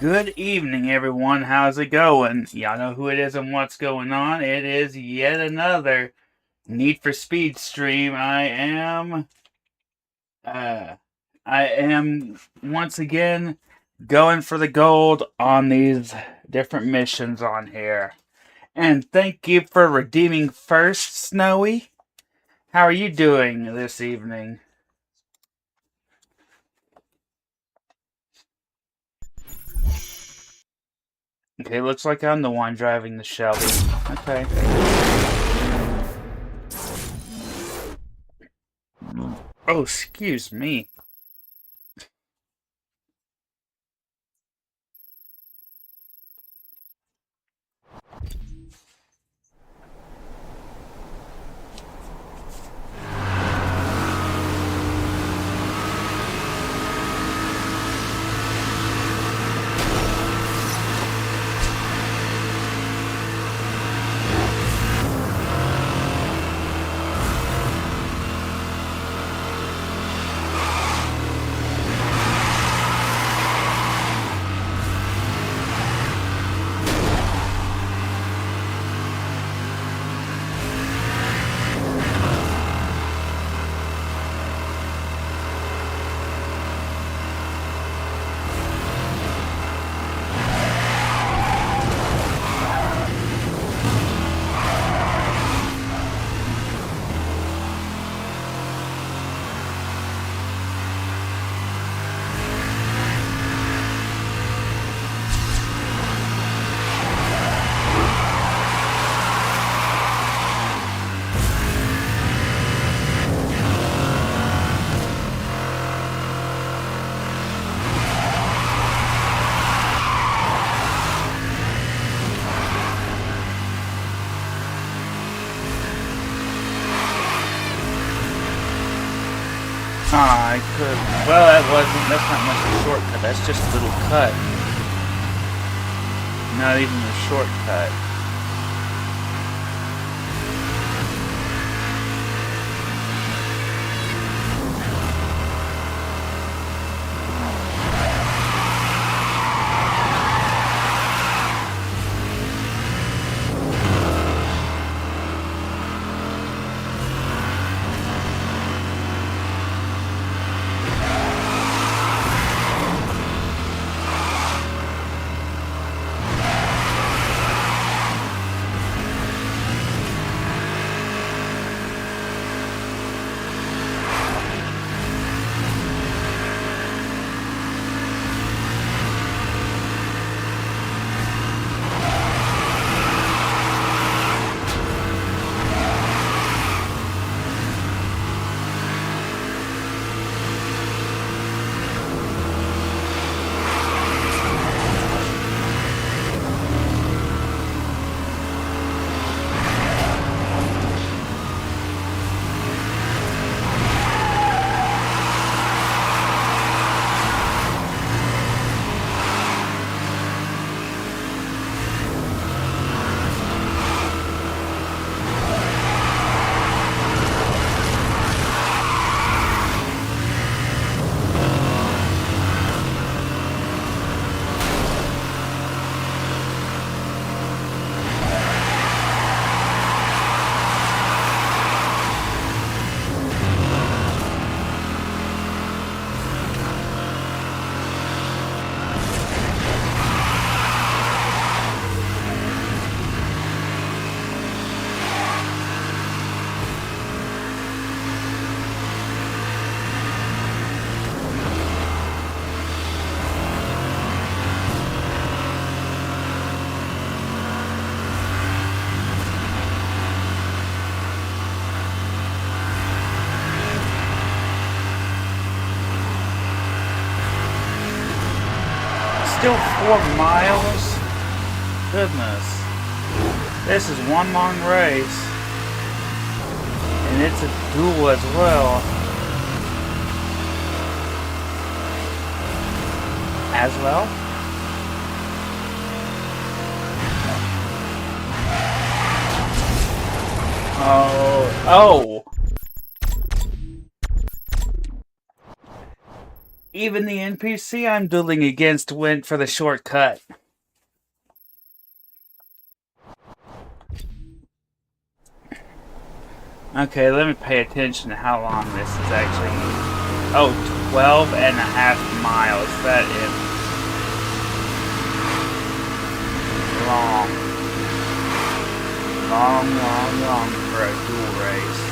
Good evening, everyone. How's it going? Y'all know who it is and what's going on. It is yet another Need for Speed stream. Uh, I am once again going for the gold on these different missions on here. And thank you for redeeming first, Snowy. How are you doing this evening? Okay, looks like I'm the one driving the Shelby. Okay. Oh, excuse me. I could. Well, that's not much of a shortcut. That's just a little cut. Not even a shortcut. Still 4 miles? Goodness. This is one long race. And it's a duel as well. As well? Oh. Even the NPC I'm dueling against went for the shortcut. Okay, let me pay attention to how long this is actually. Oh, 12 and a half miles. That is long. Long for a duel race.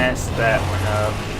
messed that one up.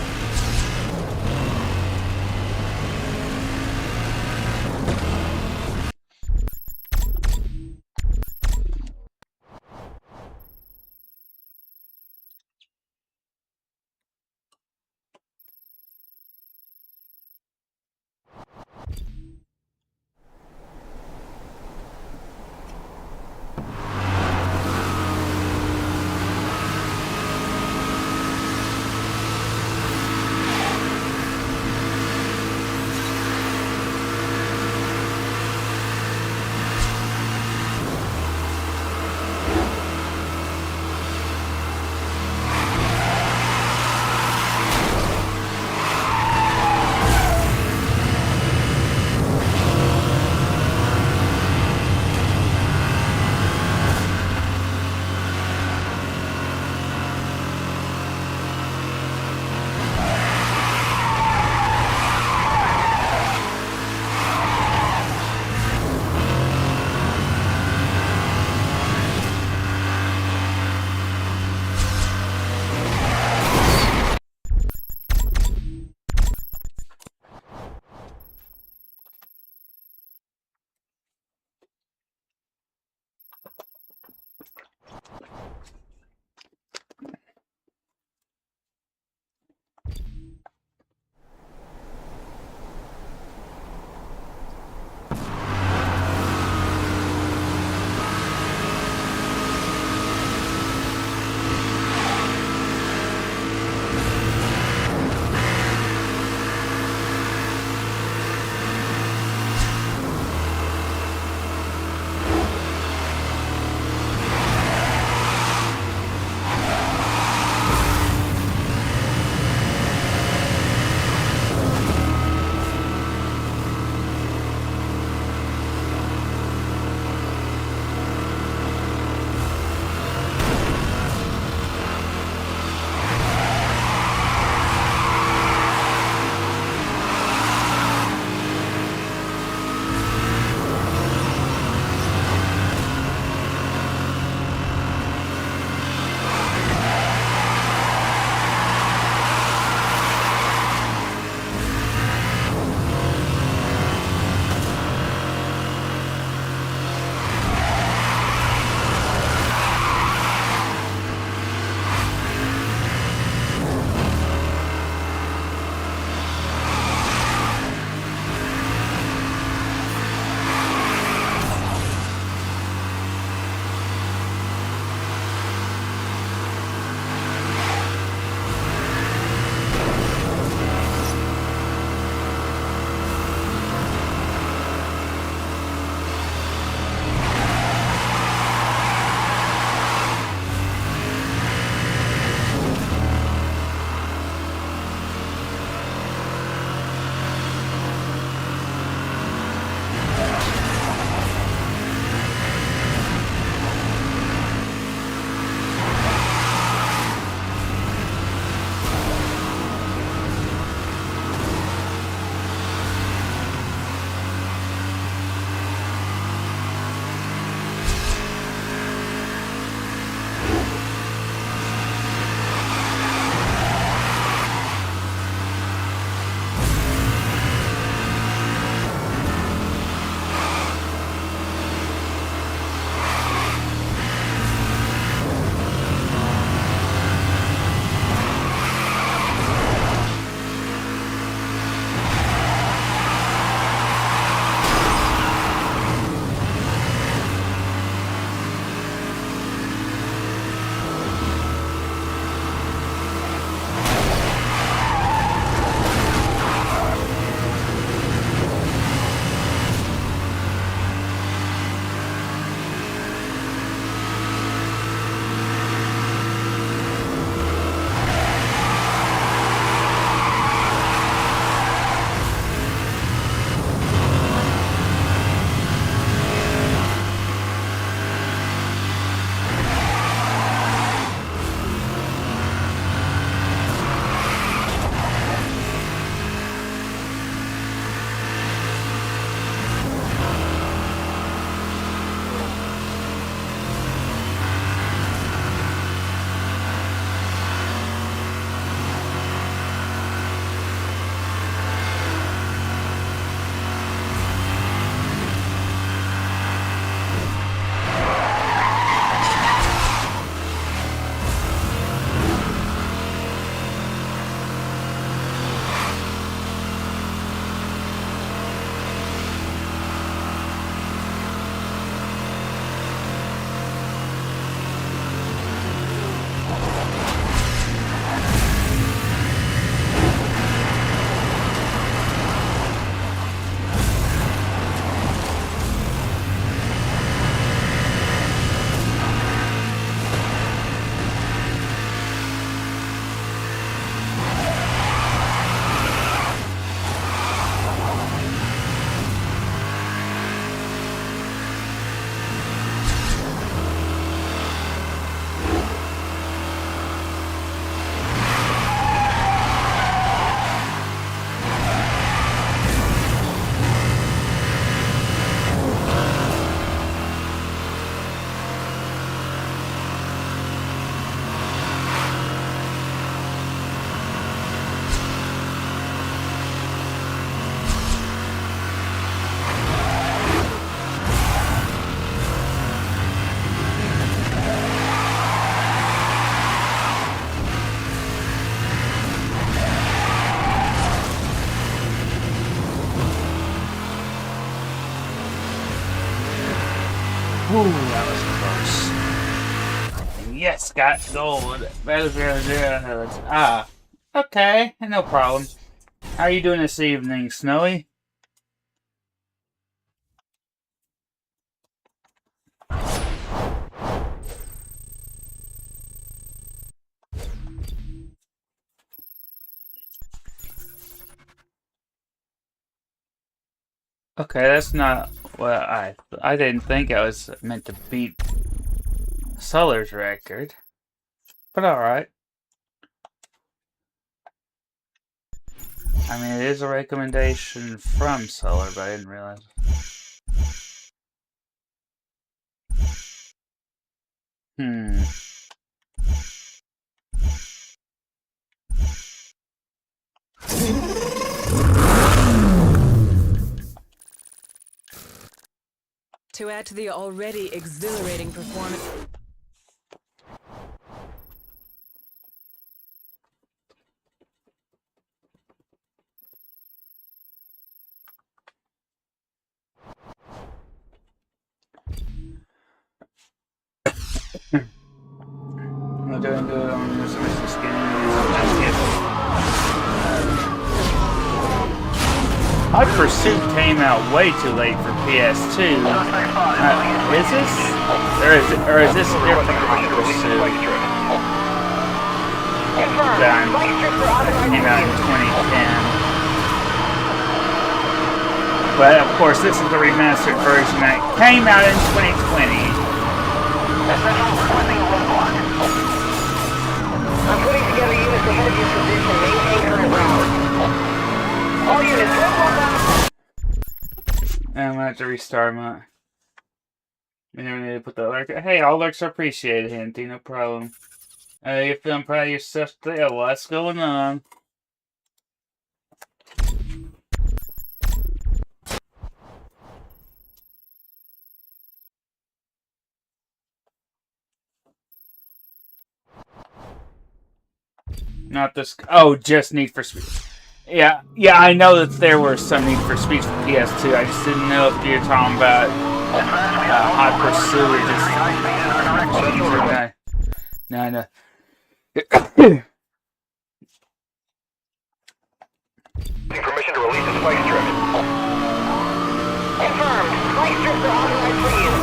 Ooh, that was close. Yes, got gold. Ah, okay, no problem. How are you doing this evening, Snowy? Okay, that's not what I didn't think I was meant to beat Suller's record. But alright. I mean, it is a recommendation from Suller, but I didn't realize. Hmm. To add to the already exhilarating performance. I'm doing good on this skin. Hot Pursuit came out way too late for PS2. Is this? Or is this different Hot Pursuit? That came out in 2010. But of course, this is the remastered version that came out in 2020. I'm putting together units ahead of your position. Maintain current route. All units, I'm gonna have to restart my. We never need to put the alert. Hey, all alerts are appreciated, Hinty. No problem. You feeling proud of yourself today? What's going on? Not this. Oh, just Need for Speed. Yeah, I know that there were some Need for Speed for PS2. I just didn't know if you're talking about Hot Pursuit or just. No. Permission to release the spike strip. Confirmed. Spike strips are authorized for use.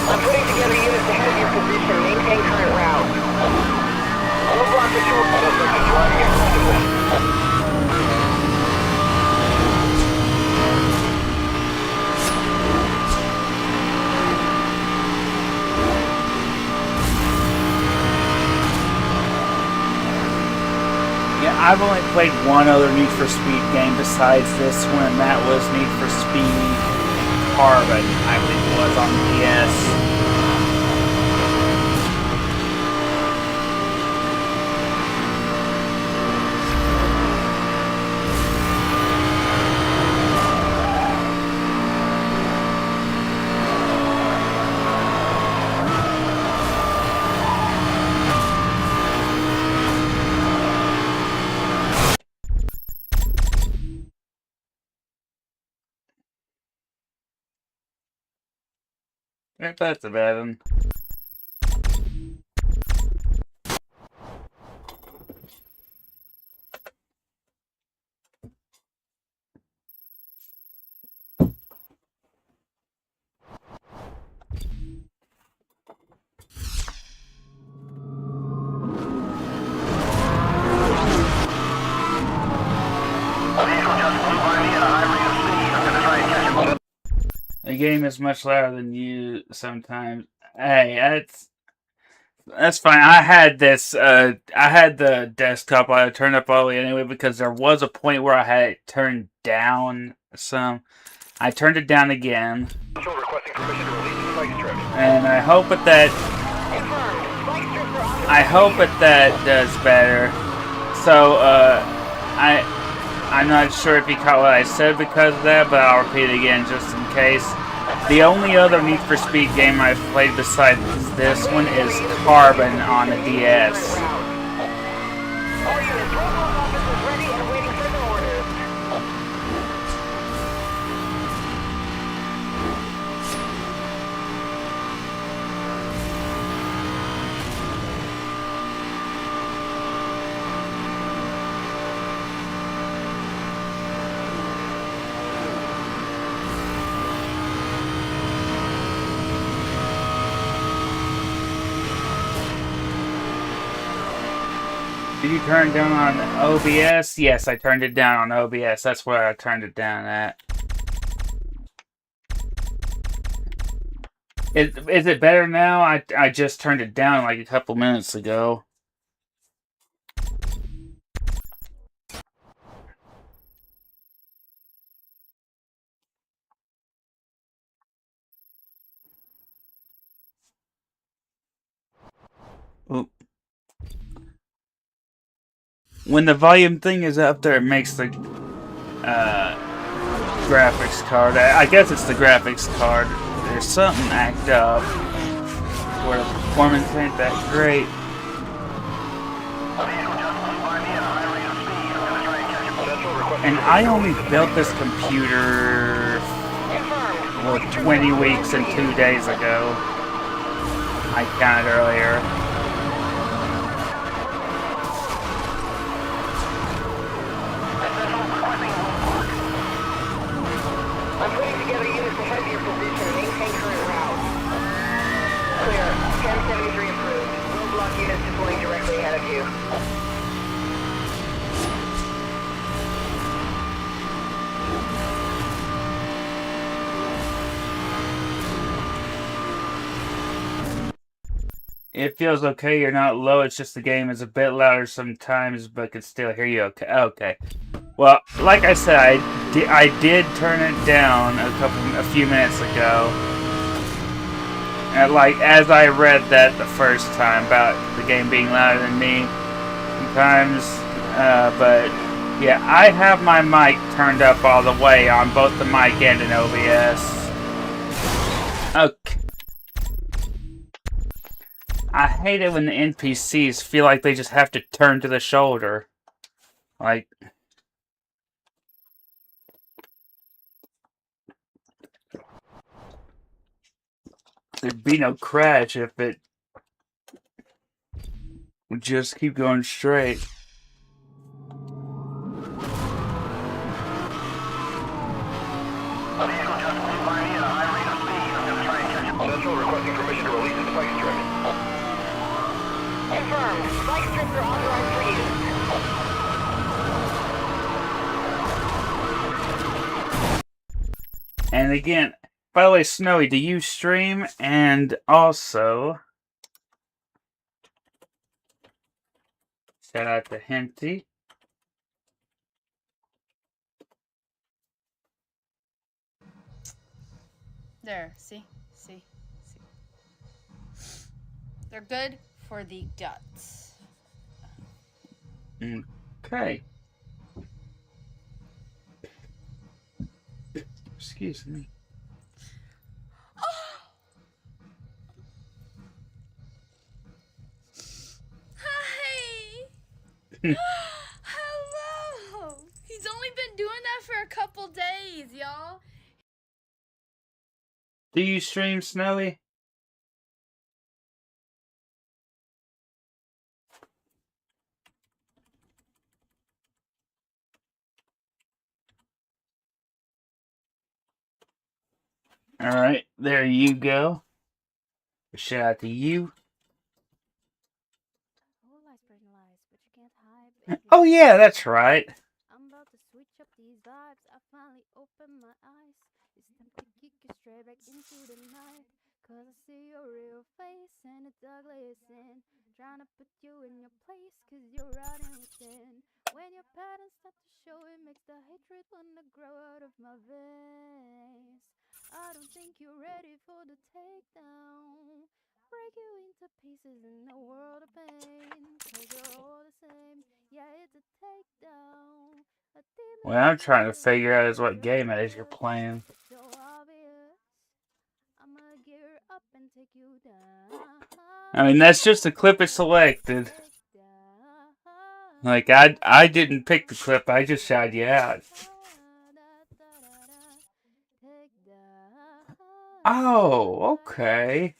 I'm putting together units ahead of your position. Maintain current route. Roadblock patrol suspect is driving aggressively. Yeah, I've only played one other Need for Speed game besides this one, and that was Need for Speed Carbon, I believe it was, on PS. That's a bad one. The game is much louder than you sometimes. Hey, that's fine. I had this. I had the desktop. I turned up all the way anyway because there was a point where I had it turned down some. I turned it down again, and I hope that does better. So I'm not sure if you caught what I said because of that, but I'll repeat it again just in case. The only other Need for Speed game I've played besides this one is Carbon on the DS. All units, Roswell's office is ready and awaiting further orders. Did you turn it down on OBS? Yes, I turned it down on OBS. That's where I turned it down at. Is it better now? I just turned it down like a couple minutes ago. Oop. When the volume thing is up there, it makes the graphics card. I guess it's the graphics card. There's something act up where the performance ain't that great. And I only built this computer 20 weeks and 2 days ago. I counted earlier. I'm putting together units to head to your position and maintain current route. Clear. 1073 approved. Roadblock units deploying directly ahead of you. It feels okay, you're not low, it's just the game is a bit louder sometimes, but can still hear you okay. Okay. Well, like I said, I did turn it down a few minutes ago. And like, as I read that the first time about the game being louder than me, sometimes, but yeah, I have my mic turned up all the way on both the mic and an OBS. Okay. I hate it when the NPCs feel like they just have to turn to the shoulder. Like... there'd be no crash if it would just keep going straight. Central requesting permission to release the spike strip. Confirmed. Spike strips are authorized for use. And again, by the way, Snowy, do you stream? And also, shout out to Henty. There, see? They're good for the guts. Okay. Excuse me. Hi! Hello! He's only been doing that for a couple days, y'all. Do you stream, Snowy? Alright, there you go. Shout out to you. Oh yeah, that's right. I'm about to switch up these vibes. I finally opened my eyes. It's time to kick you straight back into the night. Cause I see your real face and it's ugly as sin. Trying to put you in your place cause you're rotting within. When your patterns start to show, it makes the hatred wanna grow out of my veins. I don't think you're ready for the takedown. Break you into pieces in a world of pain. Cause you're all the same. Yeah, it's a takedown. What I'm trying to figure out is what game it is you're playing. So obvious. I mean, that's just the clip it selected. Like, I didn't pick the clip, I just shouted you out. Oh, okay.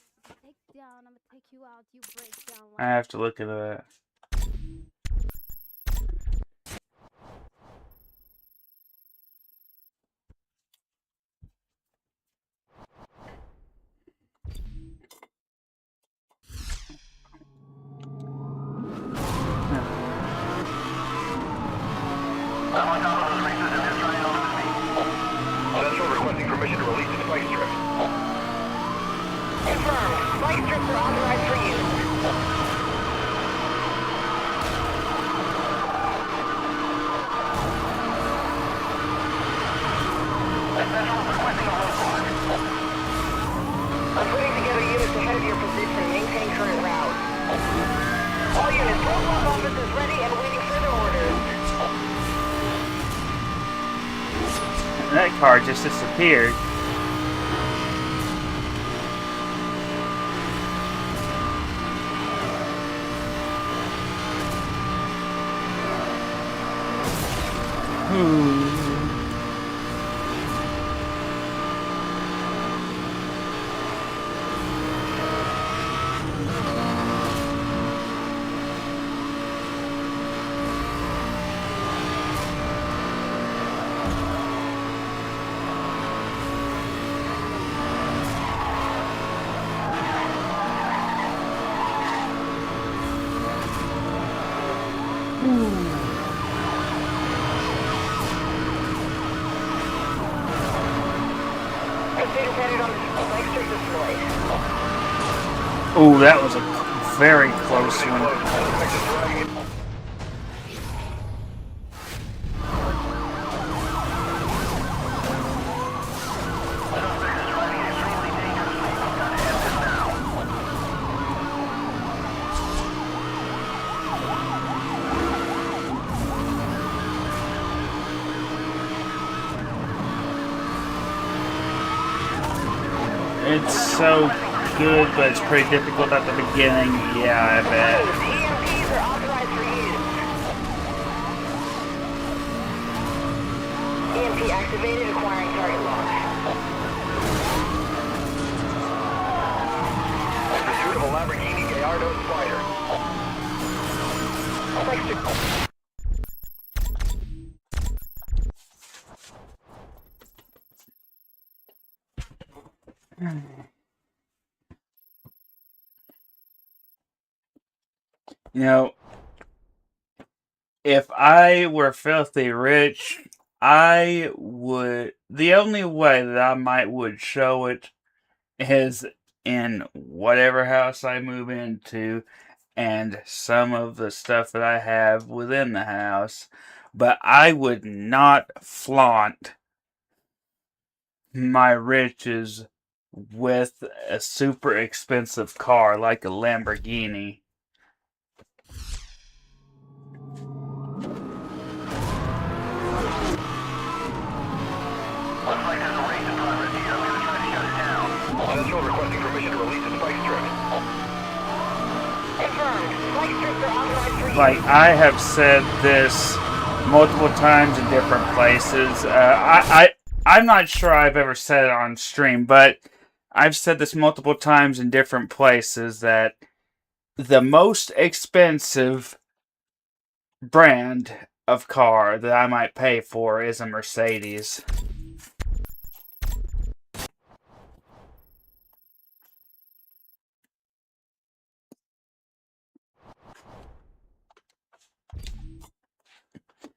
I have to look at that. Central requesting permission to release the spike strip. Confirmed. Spike strips are authorized for use. Central requesting a roadblock. I'm putting together units ahead of your position. Maintain current route. All units, roadblock office is ready and waiting further orders. That car just disappeared. Ooh. Consider headed on the spike strip deployed. Ooh, that was a very close one. Suspect is driving it. It's so good, but it's pretty difficult at the beginning. Yeah, I bet. EMPs are authorized for use. EMP activated, acquiring target lock. Pursuit of a Lamborghini Gallardo Spider. Spike strip. You know, if I were filthy rich, I would. The only way that I would show it is in whatever house I move into and some of the stuff that I have within the house. But I would not flaunt my riches with a super expensive car like a Lamborghini. Looks like there's a race in progress here. I'm gonna try to shut it down. Central requesting permission to release the spike strip. Confirmed. Spike strips are authorized for use. Like, I have said this multiple times in different places. I'm not sure I've ever said it on stream, but I've said this multiple times in different places that the most expensive brand of car that I might pay for is a Mercedes.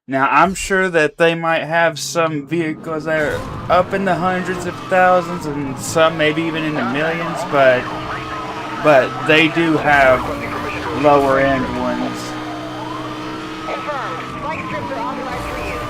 Now, I'm sure that they might have some vehicles that are up in the hundreds of thousands and some maybe even in the millions, but they do have lower end ones. Confirmed. Spike strips are authorized for use.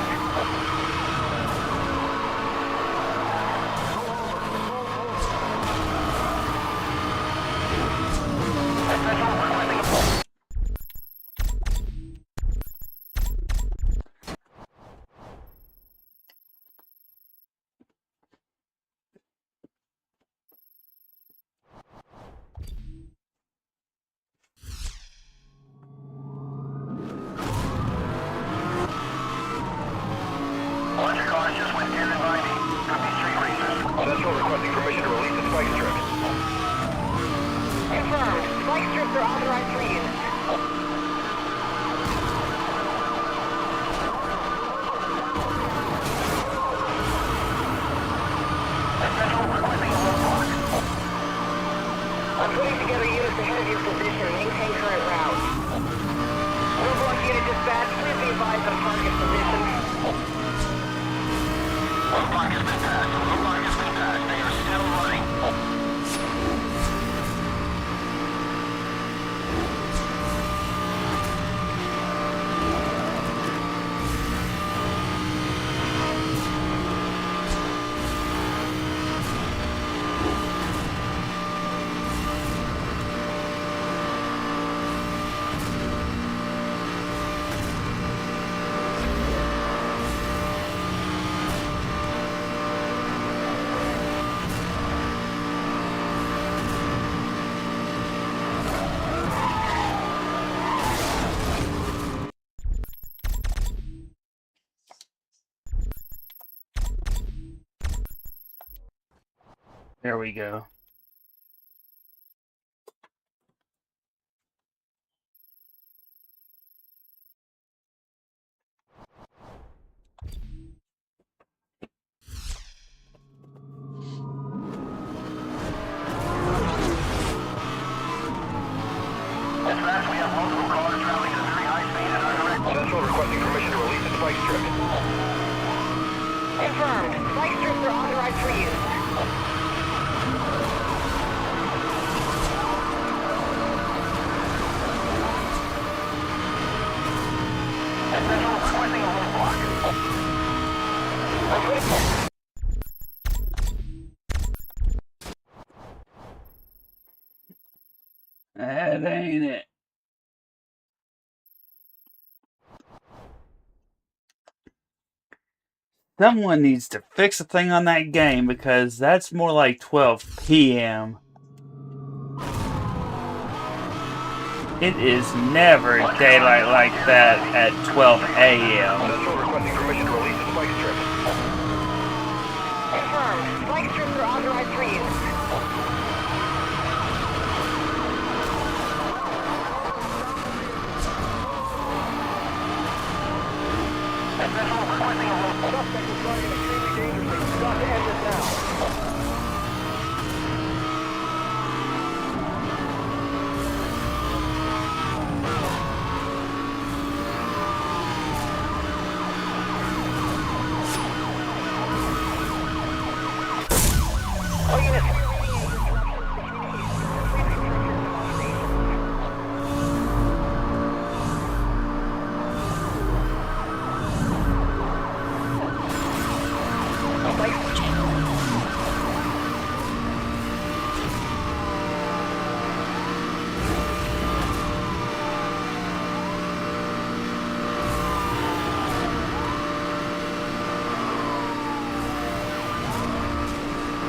Central requesting permission to release the spike strip. Confirmed. Spike strips are authorized for use. Central requesting a roadblock. I'm putting together units ahead of your position. Maintain current route. Roadblock unit dispatch. Please be advised on target position. Roadblock has been passed. Roadblock has been passed. They are still running. There we go. Dispatch, we have multiple cars traveling at a very high speed in our direction. Central requesting permission to release the spike strip. Confirmed. Spike strips are authorized for use. Central requesting a roadblock. I'm putting... That ain't it. Someone needs to fix a thing on that game because that's more like 12 p.m. It is never daylight like that at 12 a.m. Central requesting permission to release the spike strip. Confirmed. Spike strips are authorized for use. Central requesting a roadblock. Suspect is running extremely dangerously. We've got to end this now. All units, we're reading any disruptions to communications. Please confirm your demonstration.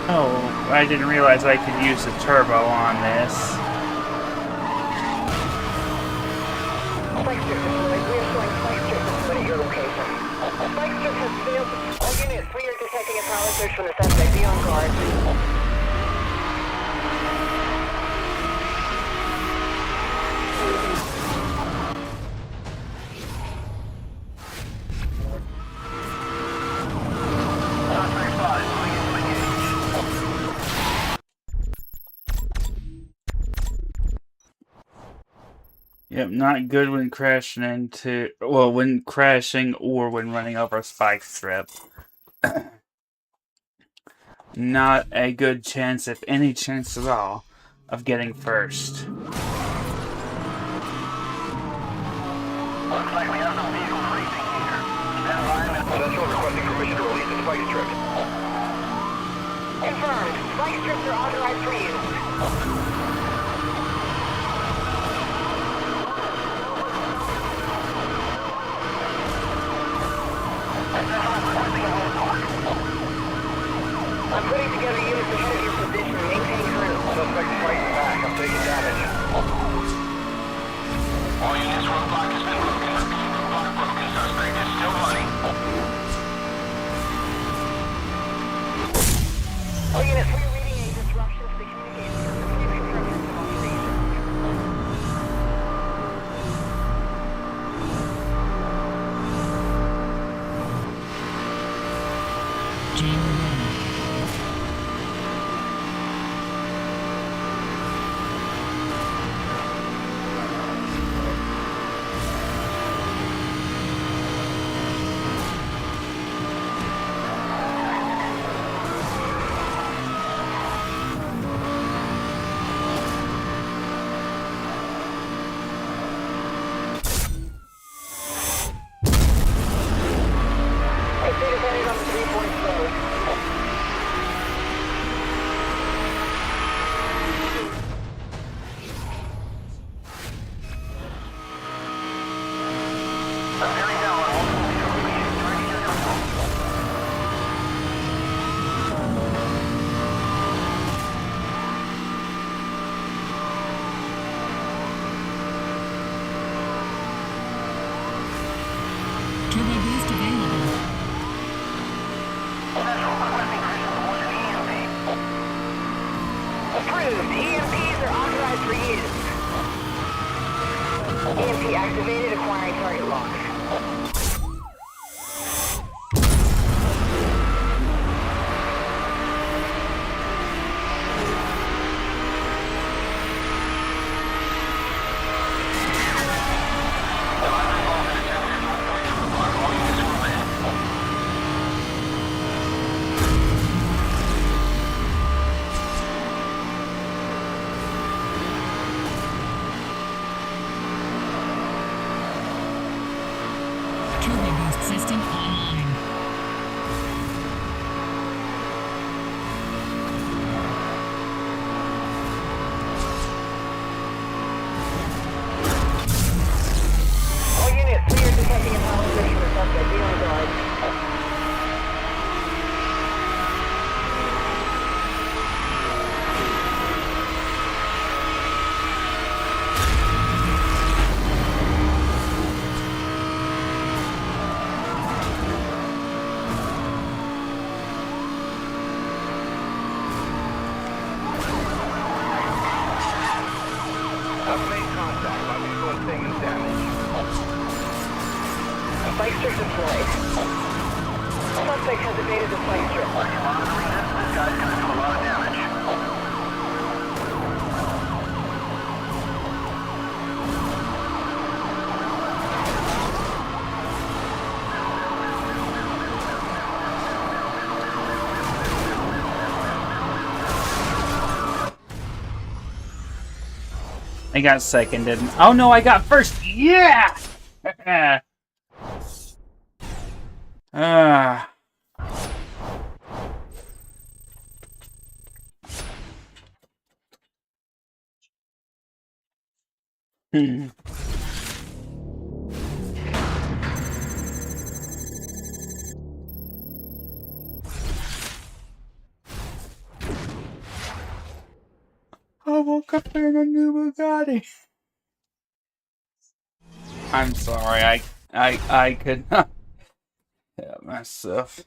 Oh, I didn't realize I could use the turbo on this. Spike strip deployed. We are showing spike strip deployed at your location. Spike strip has failed to... All units, we are detecting a power surge from the suspect. Be on guard. Suspect spotted. Moving into engage. Yep, not good when crashing into... Well, when crashing or when running over a spike strip. Not a good chance, if any chance at all, of getting first. Looks like we have some vehicles racing here. Stand by. Central requesting permission to release the spike strip. Confirmed. Spike strips are authorized for use. I'm putting together units ahead of your position. Maintain current. Suspect fighting back. I'm taking damage. All units, roadblock has been broken. Roadblock broken. Suspect is still running. All units, we're reading a disruption to the communications system. Please confirm your demonstration. Hey, status heading on the 3-point road. Bearing down on multiple vehicle leads. Try to get control. Turbo boost available. Central, requesting permission to launch an EMP. Approved. EMPs are authorized for use. EMP activated, acquiring target lock. Turbo boost system online. All units, we are detecting a power switch for the suspect. Be on guard. I've made contact. My vehicle is taking damage. Spike strip deployed. Suspect has evaded the spike strip. Are you monitoring this? This guy's gonna do a lot of damage. I got second, didn't? Oh no, I got first. Yeah. Ah. Hmm. I woke up in a new Bugatti. I'm sorry, I could not help myself.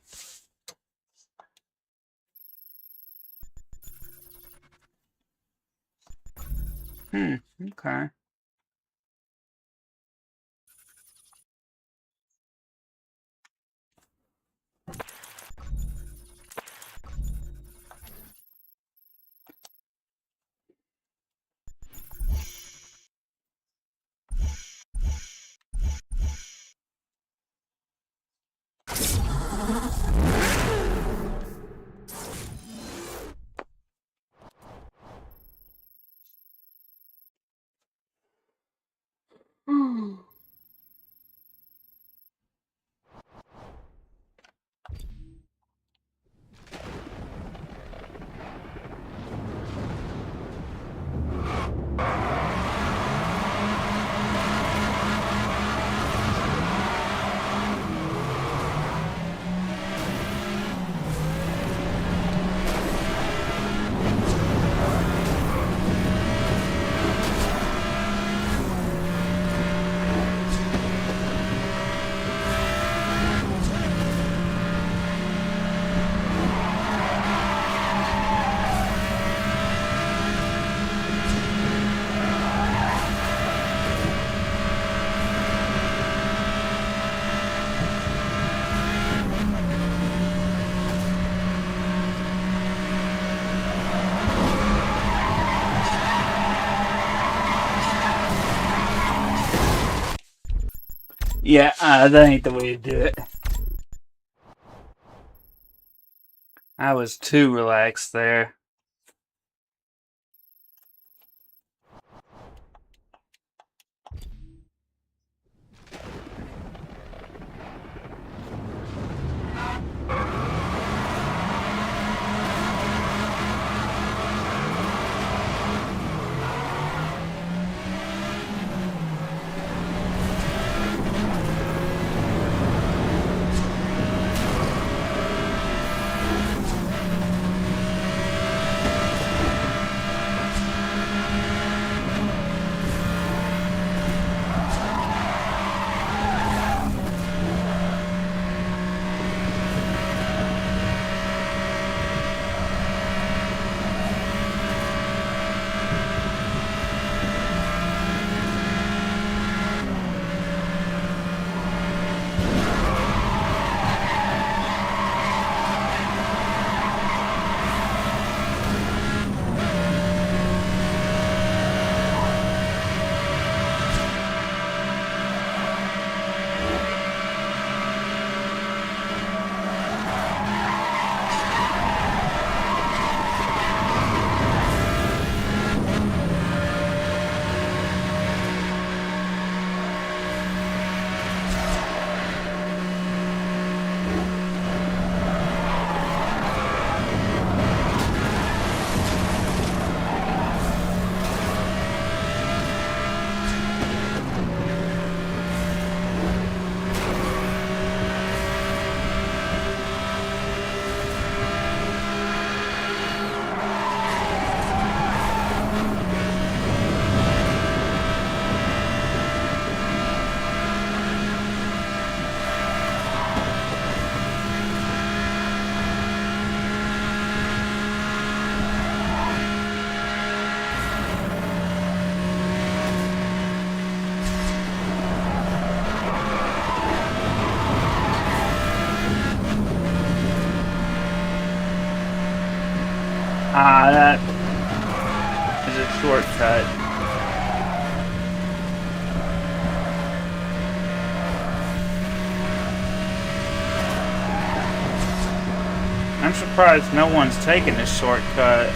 Okay. Yeah, that ain't the way to do it. I was too relaxed there. That is a shortcut. I'm surprised no one's taken this shortcut.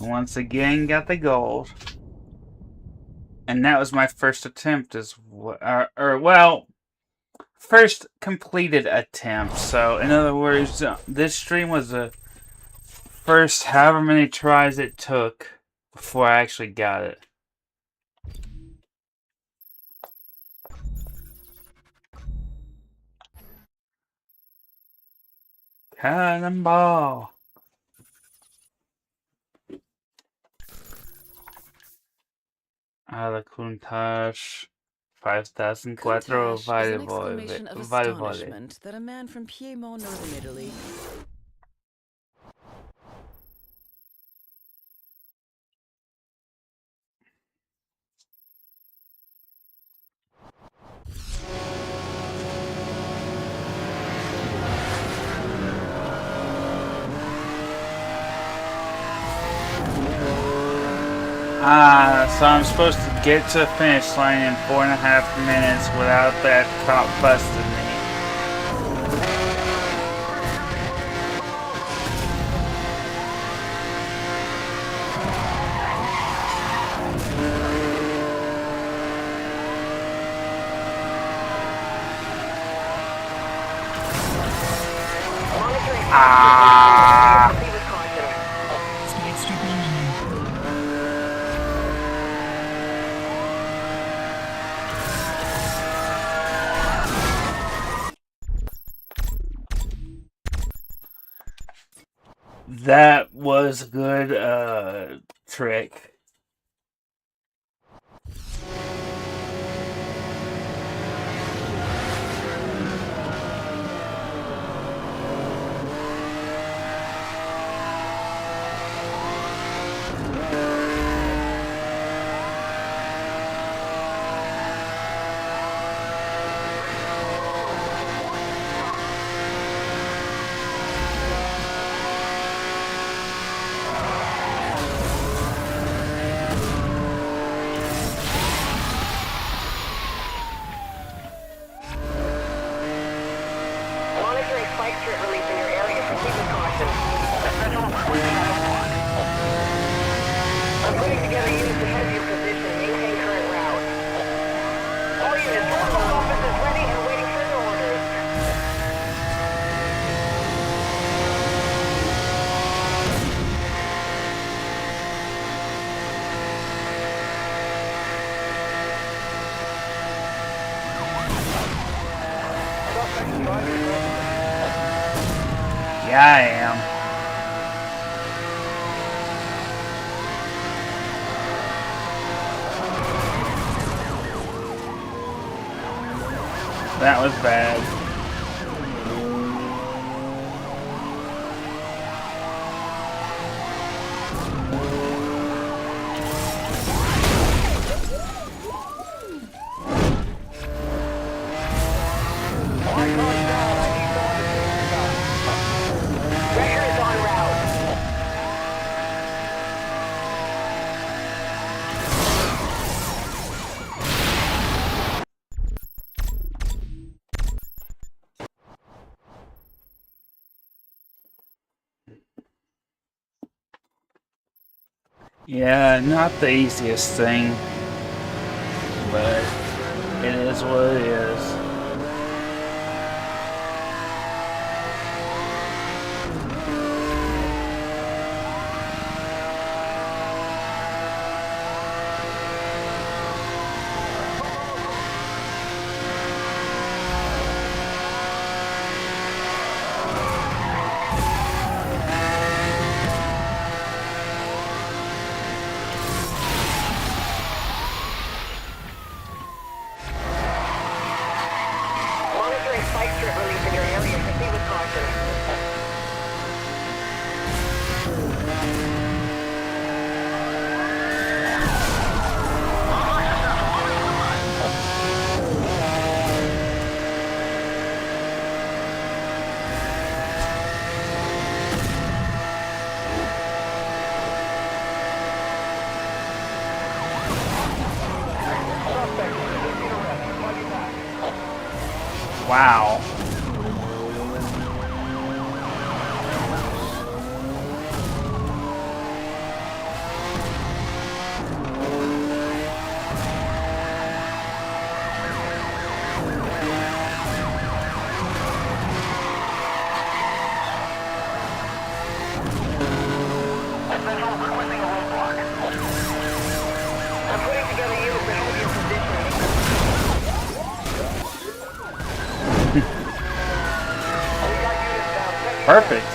Once again, got the gold. And that was my first attempt as well, first completed attempt. So, in other words, this stream was the first however many tries it took before I actually got it. Cannonball! La Countach 5004 Countach is an Valvole. exclamation of astonishment that a man from Piedmont, northern Italy. So I'm supposed to get to the finish line in 4.5 minutes without that cop busting me. Strike strip online. That was a good trick. Monitoring spike strip release in your area. Proceed with caution. I'm putting together units ahead of your position. Maintain current route. All units, Orbital office is ready and waiting further orders. Yeah, I am. That was bad. Wrecker is en route. Yeah, not the easiest thing, but it is what it is. Monitoring spike strip release in your area. Proceed with caution. Wow. I'm putting together units ahead of your position. We got units down. Perfect.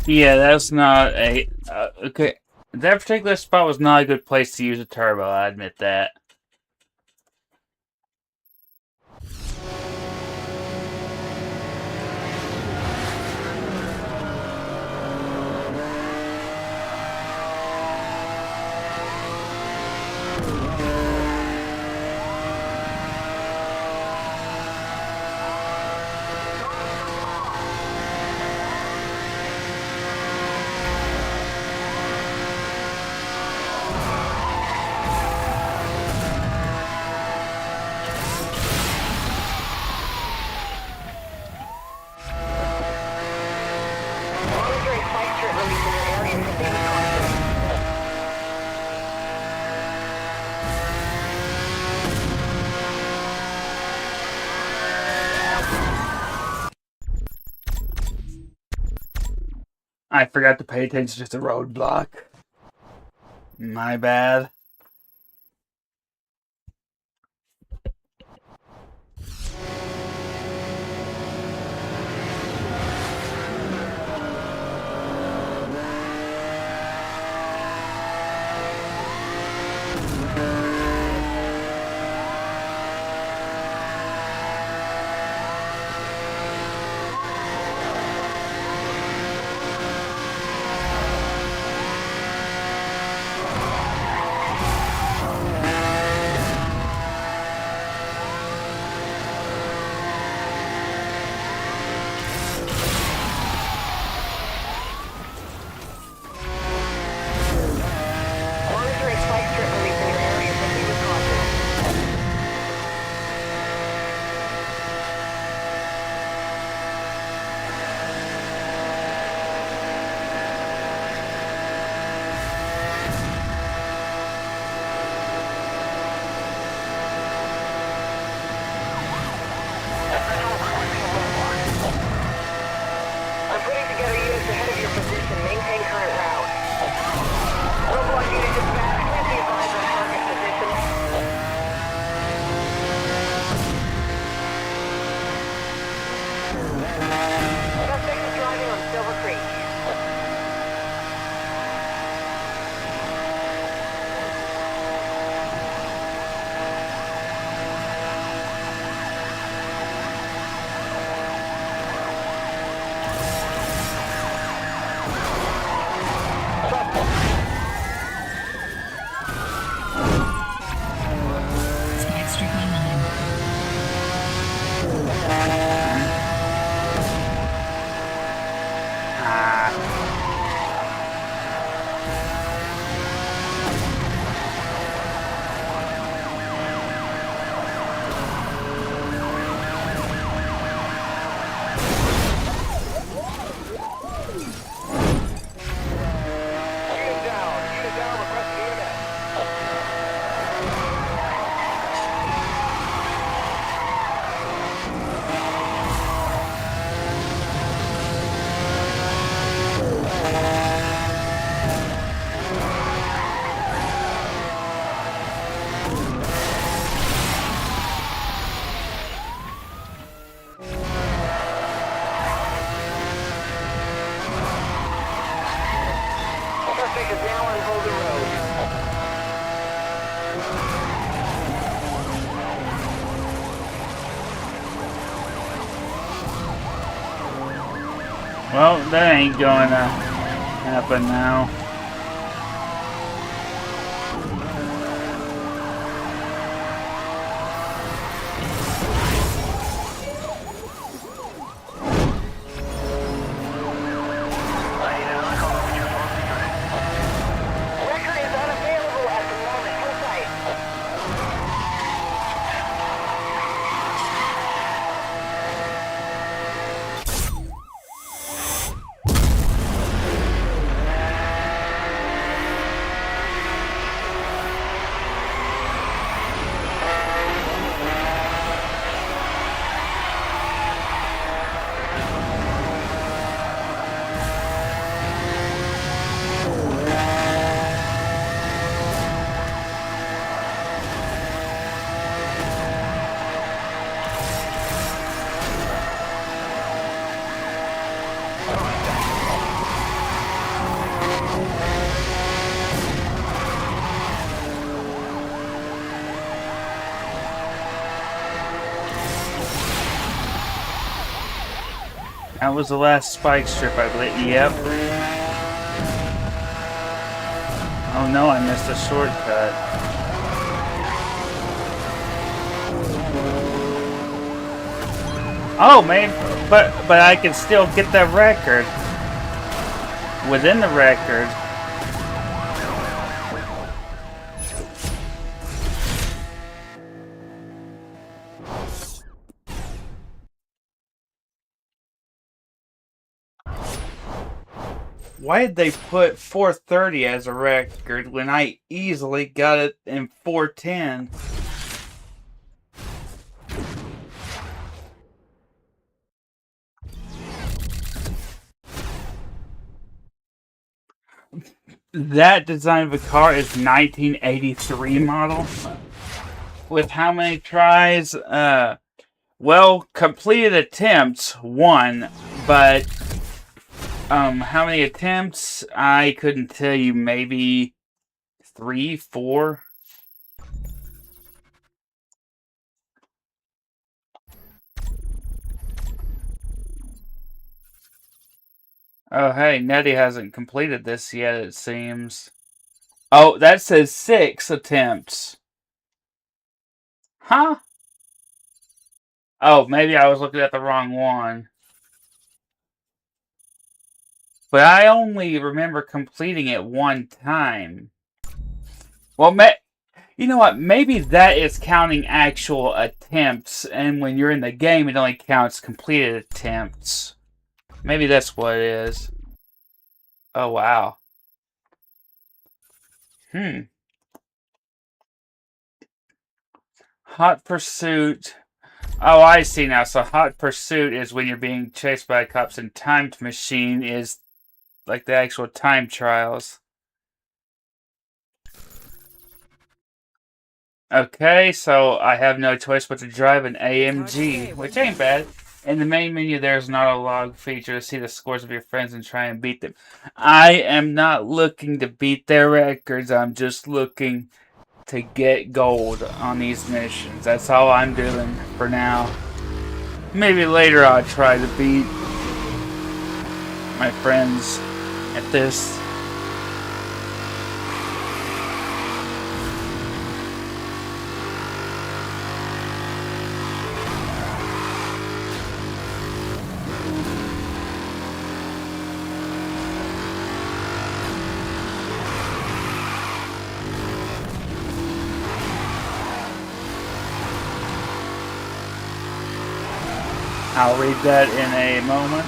Yeah, that's not a okay. That particular spot was not a good place to use a turbo. I admit that. Monitoring spike strip release in your area. Proceed with caution. I forgot to pay attention to the roadblock. My bad. Monitoring spike strip release in your area. Proceed with caution. I'm putting together units ahead of your position. Maintain current route. Roadblock unit dispatch. Please be advised on target position. Suspect is driving on Silver Creek. Spike strip online. Unit down, requesting EMS. Suspect is now on Holden Road. Well, that ain't gonna happen now. Record is unavailable at the moment. Hold tight. That was the last spike strip, I believe. Yep. Oh no, I missed a shortcut. Oh man, but I can still get that record. Within the record. Why did they put 4:30 as a record when I easily got it in 4:10? That design of a car is 1983 model. With how many tries? Well, completed attempts, 1, but how many attempts? I couldn't tell you. Maybe 3, 4. Oh, hey, Nettie hasn't completed this yet, it seems. Oh, that says 6 attempts. Huh? Oh, maybe I was looking at the wrong one. But I only remember completing it 1 time. Well, you know what? Maybe that is counting actual attempts, and when you're in the game, it only counts completed attempts. Maybe that's what it is. Oh, wow. Hot Pursuit. Oh, I see now. So Hot Pursuit is when you're being chased by cops, and Timed Machine is like the actual time trials. Okay, so I have no choice but to drive an AMG, which ain't bad. In the main menu, there's an auto log feature to see the scores of your friends and try and beat them. I am not looking to beat their records. I'm just looking to get gold on these missions. That's all I'm doing for now. Maybe later I'll try to beat my friends at this. I'll read that in a moment.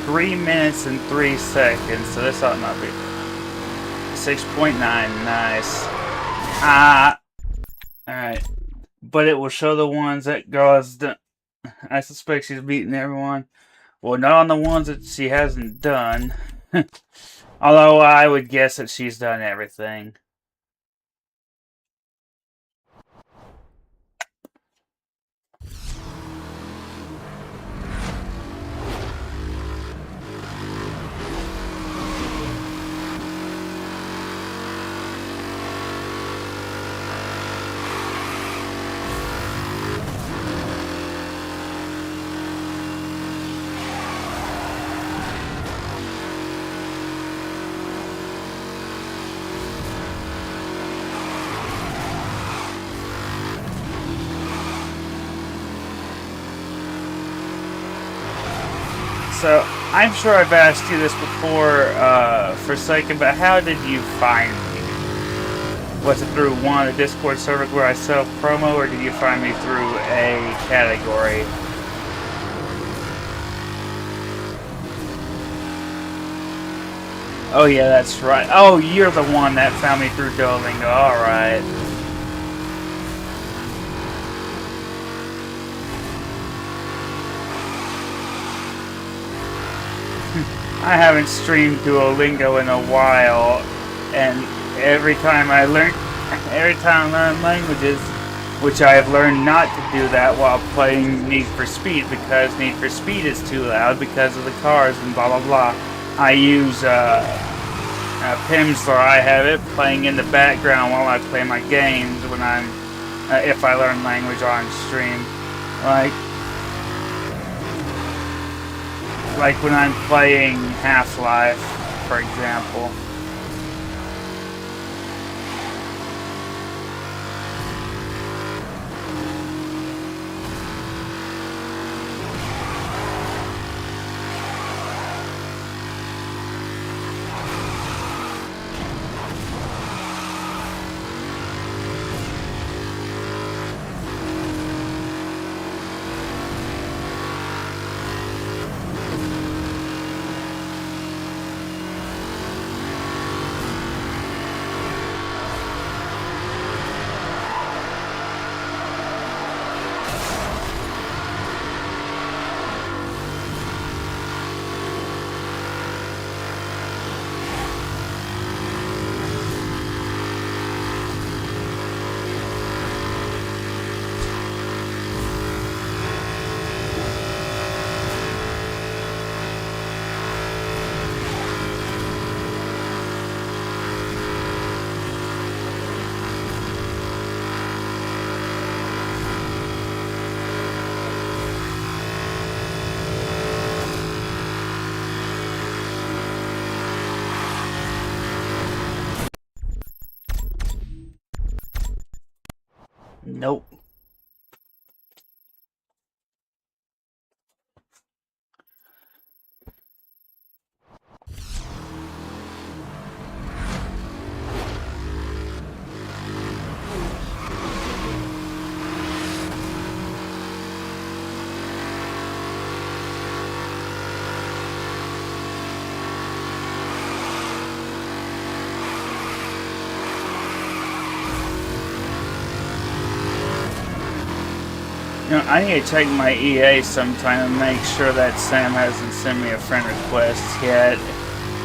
3 minutes and 3 seconds, so this ought not be 6.9, nice. Alright. But it will show the ones that girl has done. I suspect she's beaten everyone. Well, not on the ones that she hasn't done. Although I would guess that she's done everything. So, I'm sure I've asked you this before, Forsaken, but how did you find me? Was it through one of the Discord servers where I sell promo, or did you find me through a category? Oh yeah, that's right. Oh, you're the one that found me through Duolingo, alright. I haven't streamed Duolingo in a while, and every time I learn languages, which I have learned not to do that while playing Need for Speed because Need for Speed is too loud because of the cars and blah blah blah. I use Pimsleur. I have it playing in the background while I play my games when I'm if I learn language on stream, like when I'm playing Half-Life, for example. Nope. You know, I need to check my EA sometime and make sure that Sam hasn't sent me a friend request yet.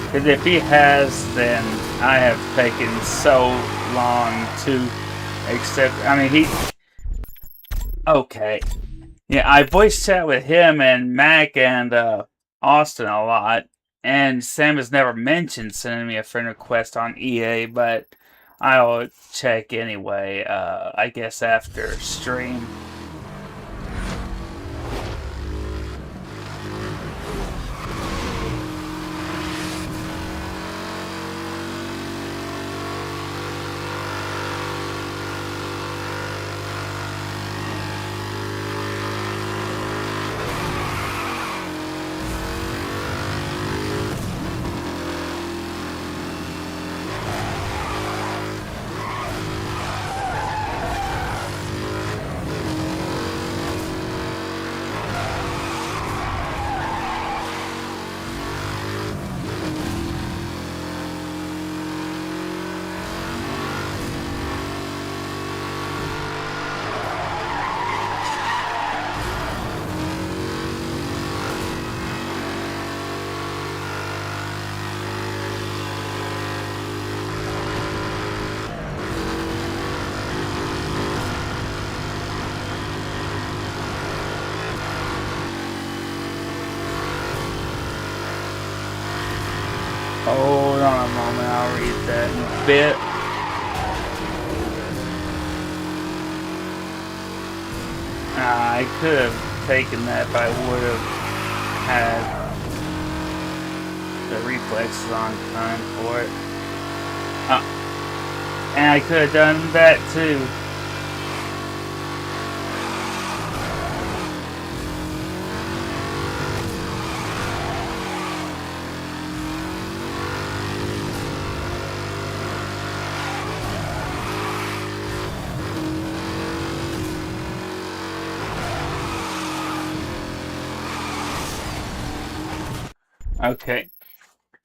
Because if he has, then I have taken so long to accept. I mean, okay. Yeah, I voice chat with him and Mac and Austin a lot. And Sam has never mentioned sending me a friend request on EA, but I'll check anyway, I guess after stream. Hold on a moment, I'll read that in a bit. I could have taken that if I would have had the reflexes on time for it. And I could have done that too. Okay.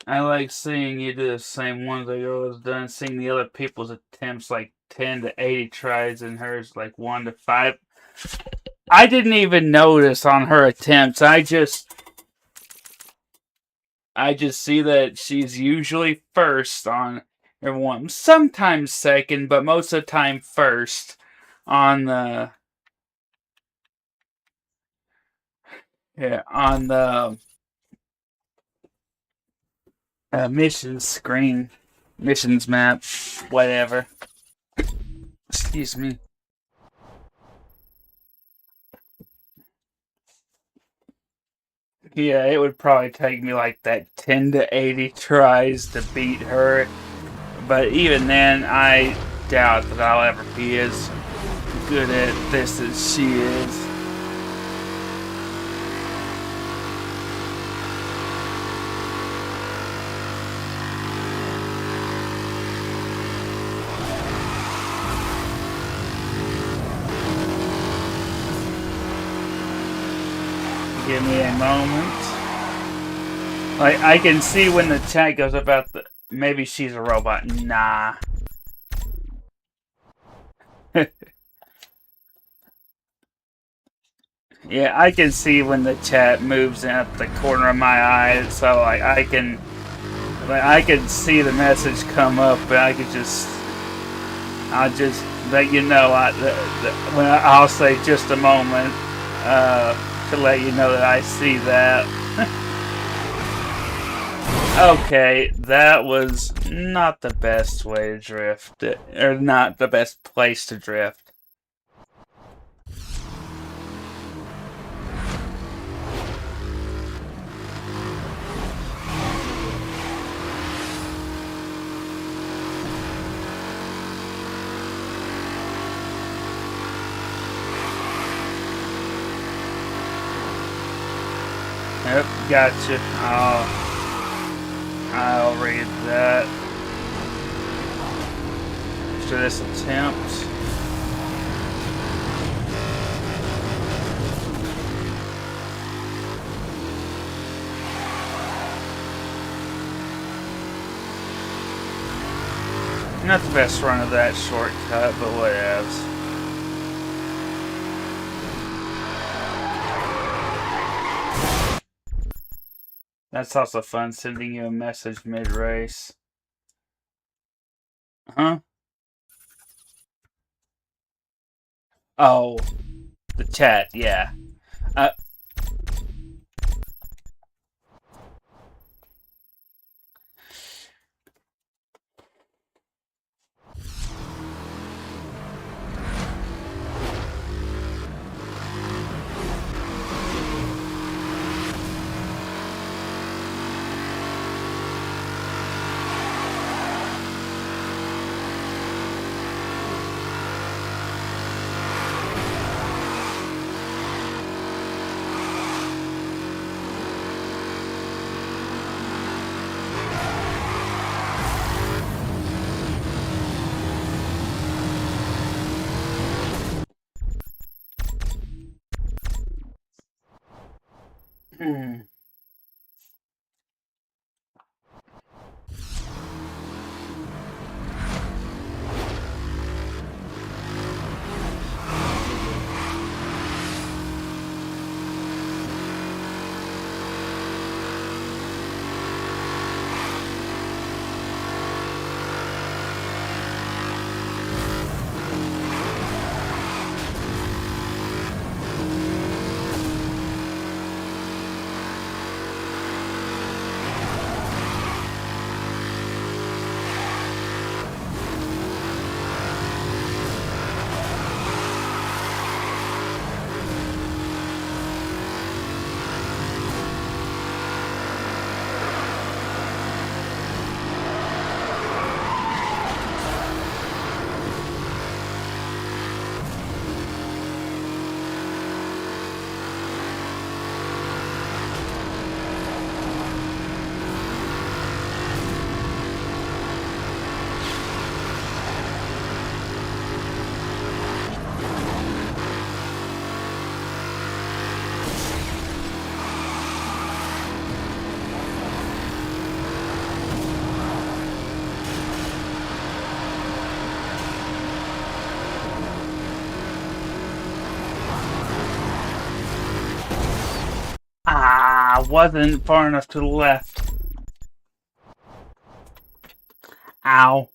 I like seeing you do the same ones the girl has done, seeing the other people's attempts like 10 to 80 tries and hers like 1 to 5. I didn't even notice on her attempts. I just see that she's usually first on everyone. Sometimes second, but most of the time first on the on the missions screen, missions map, whatever. Excuse me. Yeah, it would probably take me like that 10 to 80 tries to beat her. But even then, I doubt that I'll ever be as good at this as she is. Give me a moment. Like, I can see when the chat goes about the... Maybe she's a robot. Nah. Yeah, I can see when the chat moves in at the corner of my eye, so like I can see the message come up, and I'll just let you know when I'll say just a moment to let you know that I see that. Okay, that was not the best way to drift, or not the best place to drift. Yep, gotcha. I'll read that. After this attempt. Not the best run of that shortcut, but whatevs. That's also fun, sending you a message mid-race. Huh? Oh, the chat, yeah. Wasn't far enough to the left. Ow.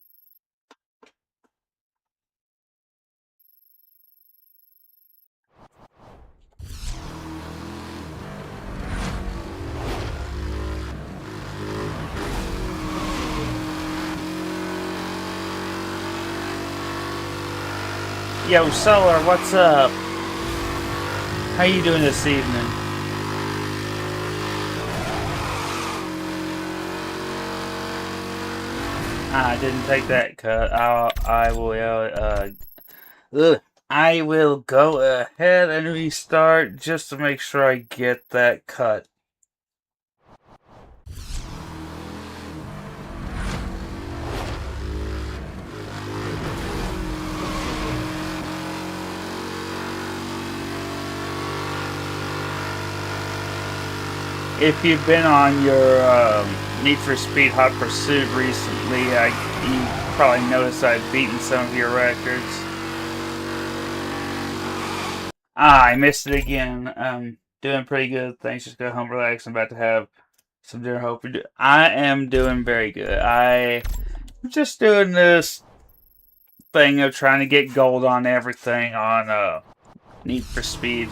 Yo, Solar, what's up? How you doing this evening? I didn't take that cut. I will go ahead and restart just to make sure I get that cut. If you've been on your Need for Speed Hot Pursuit recently, you probably noticed I've beaten some of your records. I missed it again. Doing pretty good. Thanks. Just go home, relax. I'm about to have some dinner. Hope you do. I am doing very good. I'm just doing this thing of trying to get gold on everything on Need for Speed.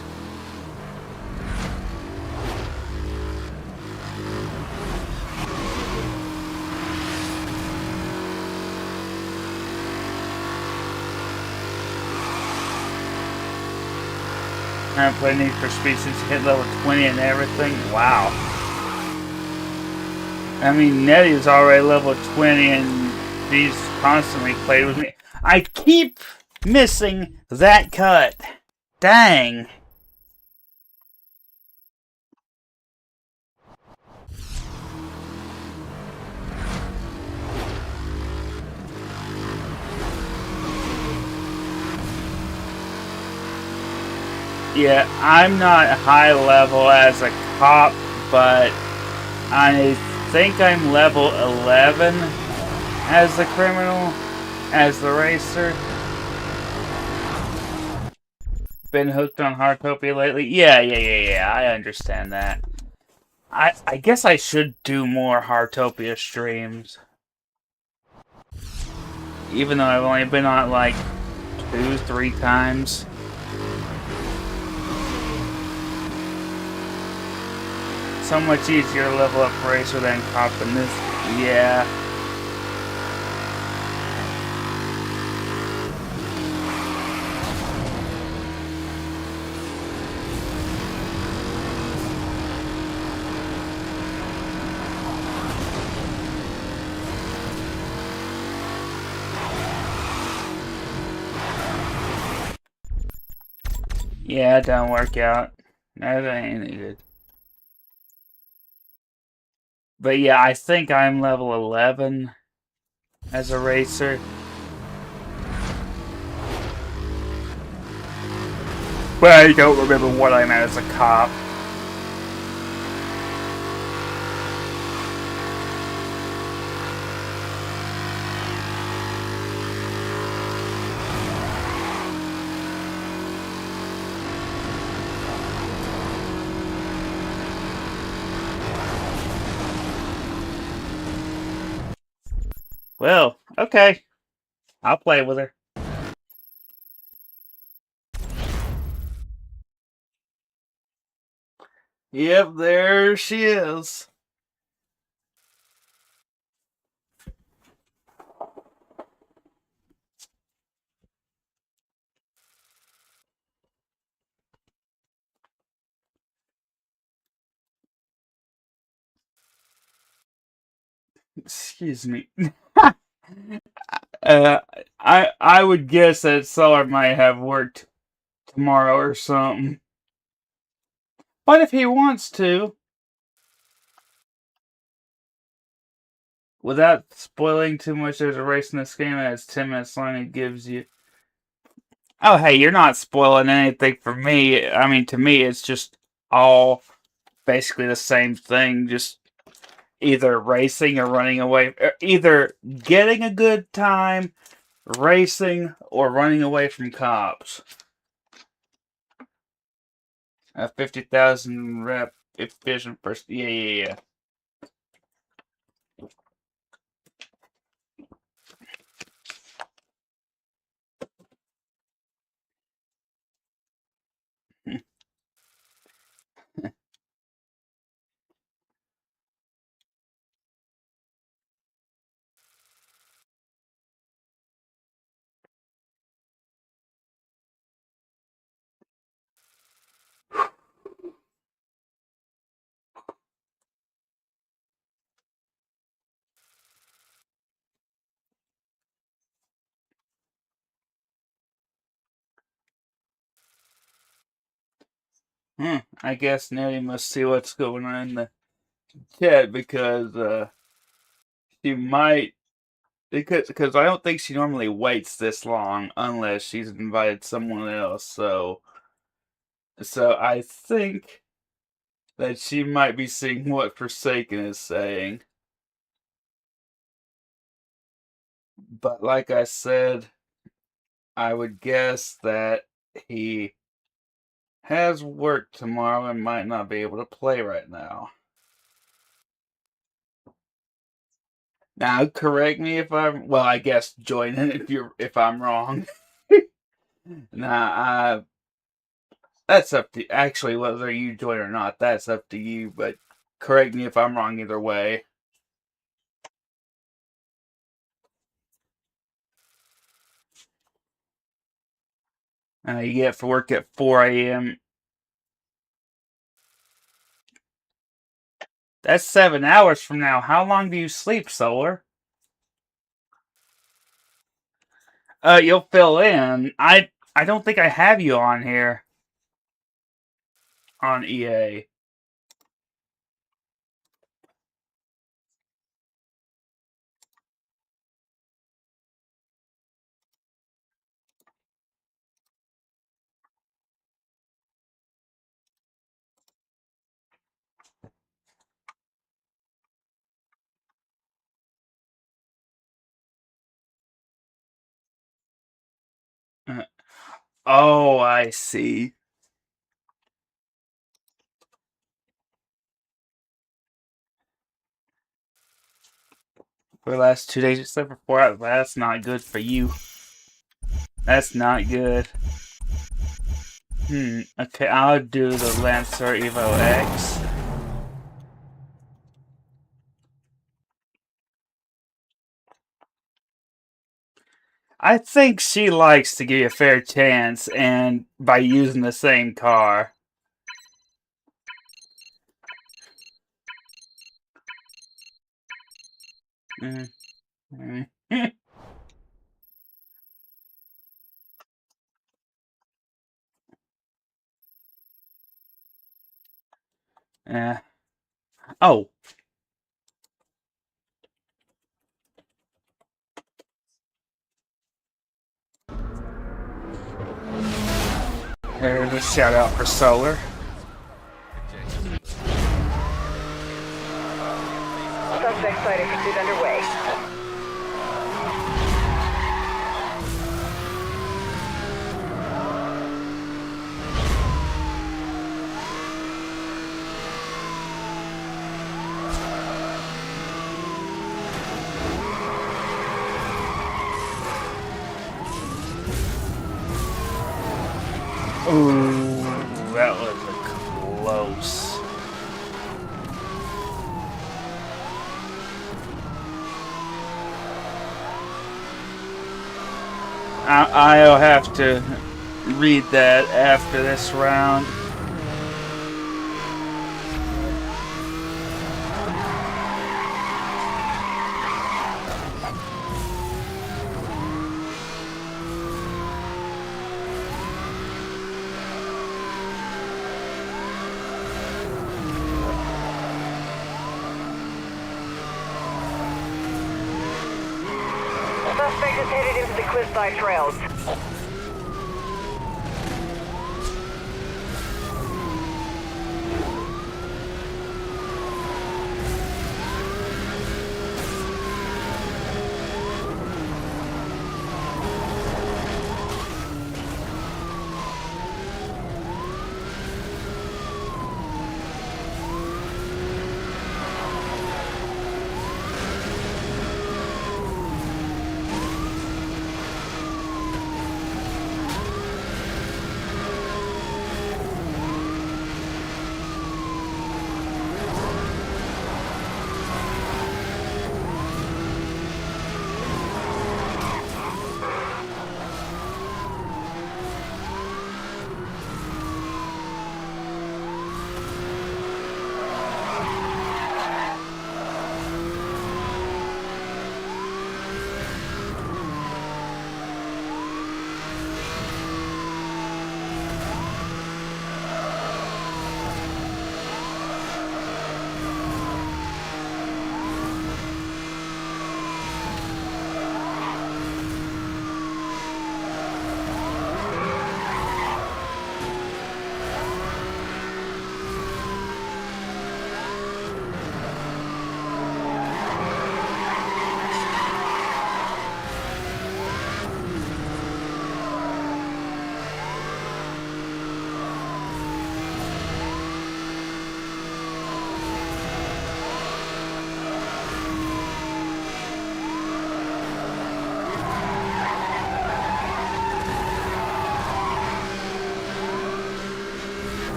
I haven't played Need for Speed since you hit level 20 and everything. Wow. I mean, Nettie's already level 20 and she's constantly played with me. I keep missing that cut. Dang. Yeah, I'm not high level as a cop, but I think I'm level 11 as the criminal, as the racer. Been hooked on Hardtopia lately? Yeah, I understand that. I guess I should do more Hardtopia streams. Even though I've only been on it like 2-3 times. So much easier to level up racer than cop in this. Yeah. Yeah, it don't work out. That ain't any good. But yeah, I think I'm level 11 as a racer. But I don't remember what I'm at as a cop. Well, okay. I'll play with her. Yep, there she is. Excuse me. I would guess that Solar might have worked tomorrow or something. But if he wants to, without spoiling too much, there's a race in this game and it's 10 minutes long. It gives you. Oh, hey, you're not spoiling anything for me. I mean, to me, it's just all basically the same thing. Just either racing or running away. Either getting a good time, racing, or running away from cops. A 50,000 rep efficient person. Yeah. I guess Nelly must see what's going on in the chat because she might. Because I don't think she normally waits this long unless she's invited someone else. So I think that she might be seeing what Forsaken is saying. But like I said, I would guess that he has work tomorrow and might not be able to play right now. Now, correct me if I'm well. I guess join in if I'm wrong. Nah, that's up to actually whether you join or not. That's up to you. But correct me if I'm wrong either way. You get for work at 4 a.m. That's 7 hours from now. How long do you sleep, Solar? You'll fill in. I don't think I have you on here on EA. Oh, I see. For the last 2 days, except for 4 hours. That's not good for you. That's not good. Okay, I'll do the Lancer Evo X. I think she likes to give you a fair chance, and by using the same car. Yeah. Oh. There's a shout out for Solar. Suspect sighted. Pursuit underway. Ooh, that was close. I'll have to read that after this round. Suspect is headed into the cliffside trails.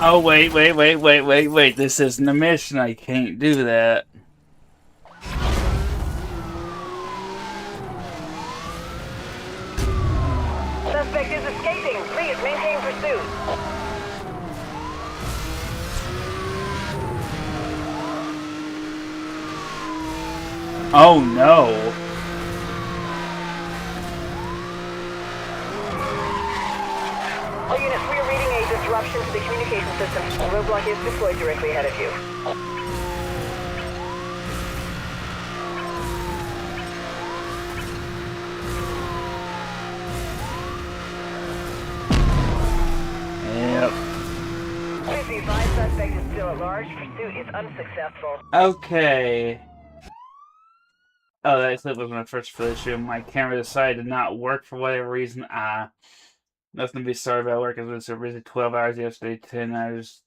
Oh, wait. This isn't a mission. I can't do that. Suspect is escaping. Please maintain pursuit. Oh, no. All units, we are reading a disruption to the communication system. A roadblock is deployed directly ahead of you. Yep. Please be advised, suspect is still at large. Pursuit is unsuccessful. Okay. Oh, that clip was my first for this show. My camera decided to not work for whatever reason. Nothing to be sorry about. Work as it's originally 12 hours yesterday, 10 hours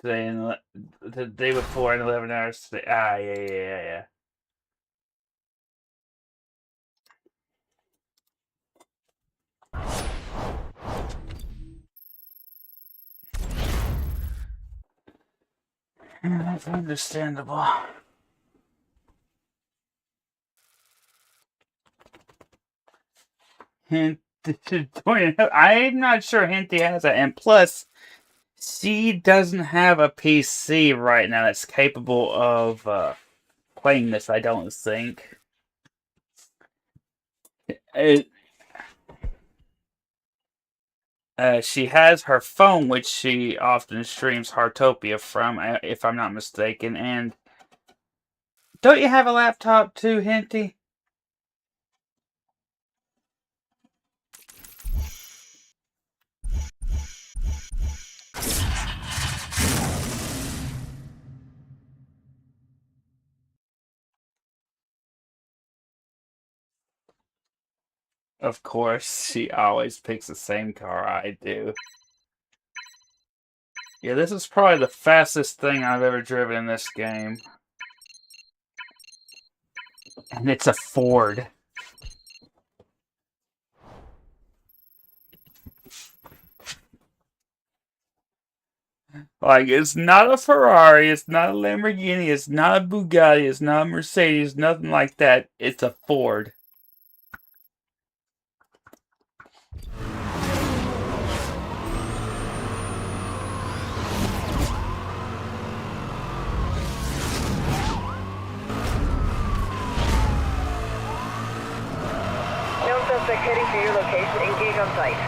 today, and the day before, and 11 hours today. Yeah. That's understandable. Hint, I'm not sure Hinty has that, and plus, she doesn't have a PC right now that's capable of playing this. I don't think. She has her phone, which she often streams Heartopia from, if I'm not mistaken. And don't you have a laptop too, Hinty? Of course, she always picks the same car I do. Yeah, this is probably the fastest thing I've ever driven in this game. And it's a Ford. Like, it's not a Ferrari, it's not a Lamborghini, it's not a Bugatti, it's not a Mercedes, nothing like that. It's a Ford. Known suspect heading to your location. Engage on site.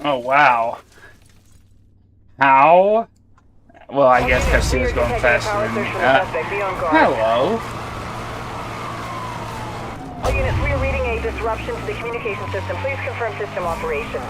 Oh, wow. How? Well, I guess because she was going faster than me. Hello. All units, we are reading a disruption to the communication system. Please confirm system operations.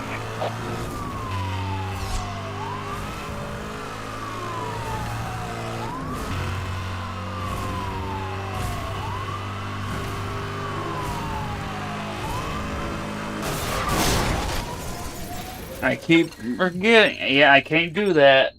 I keep forgetting. Yeah, I can't do that.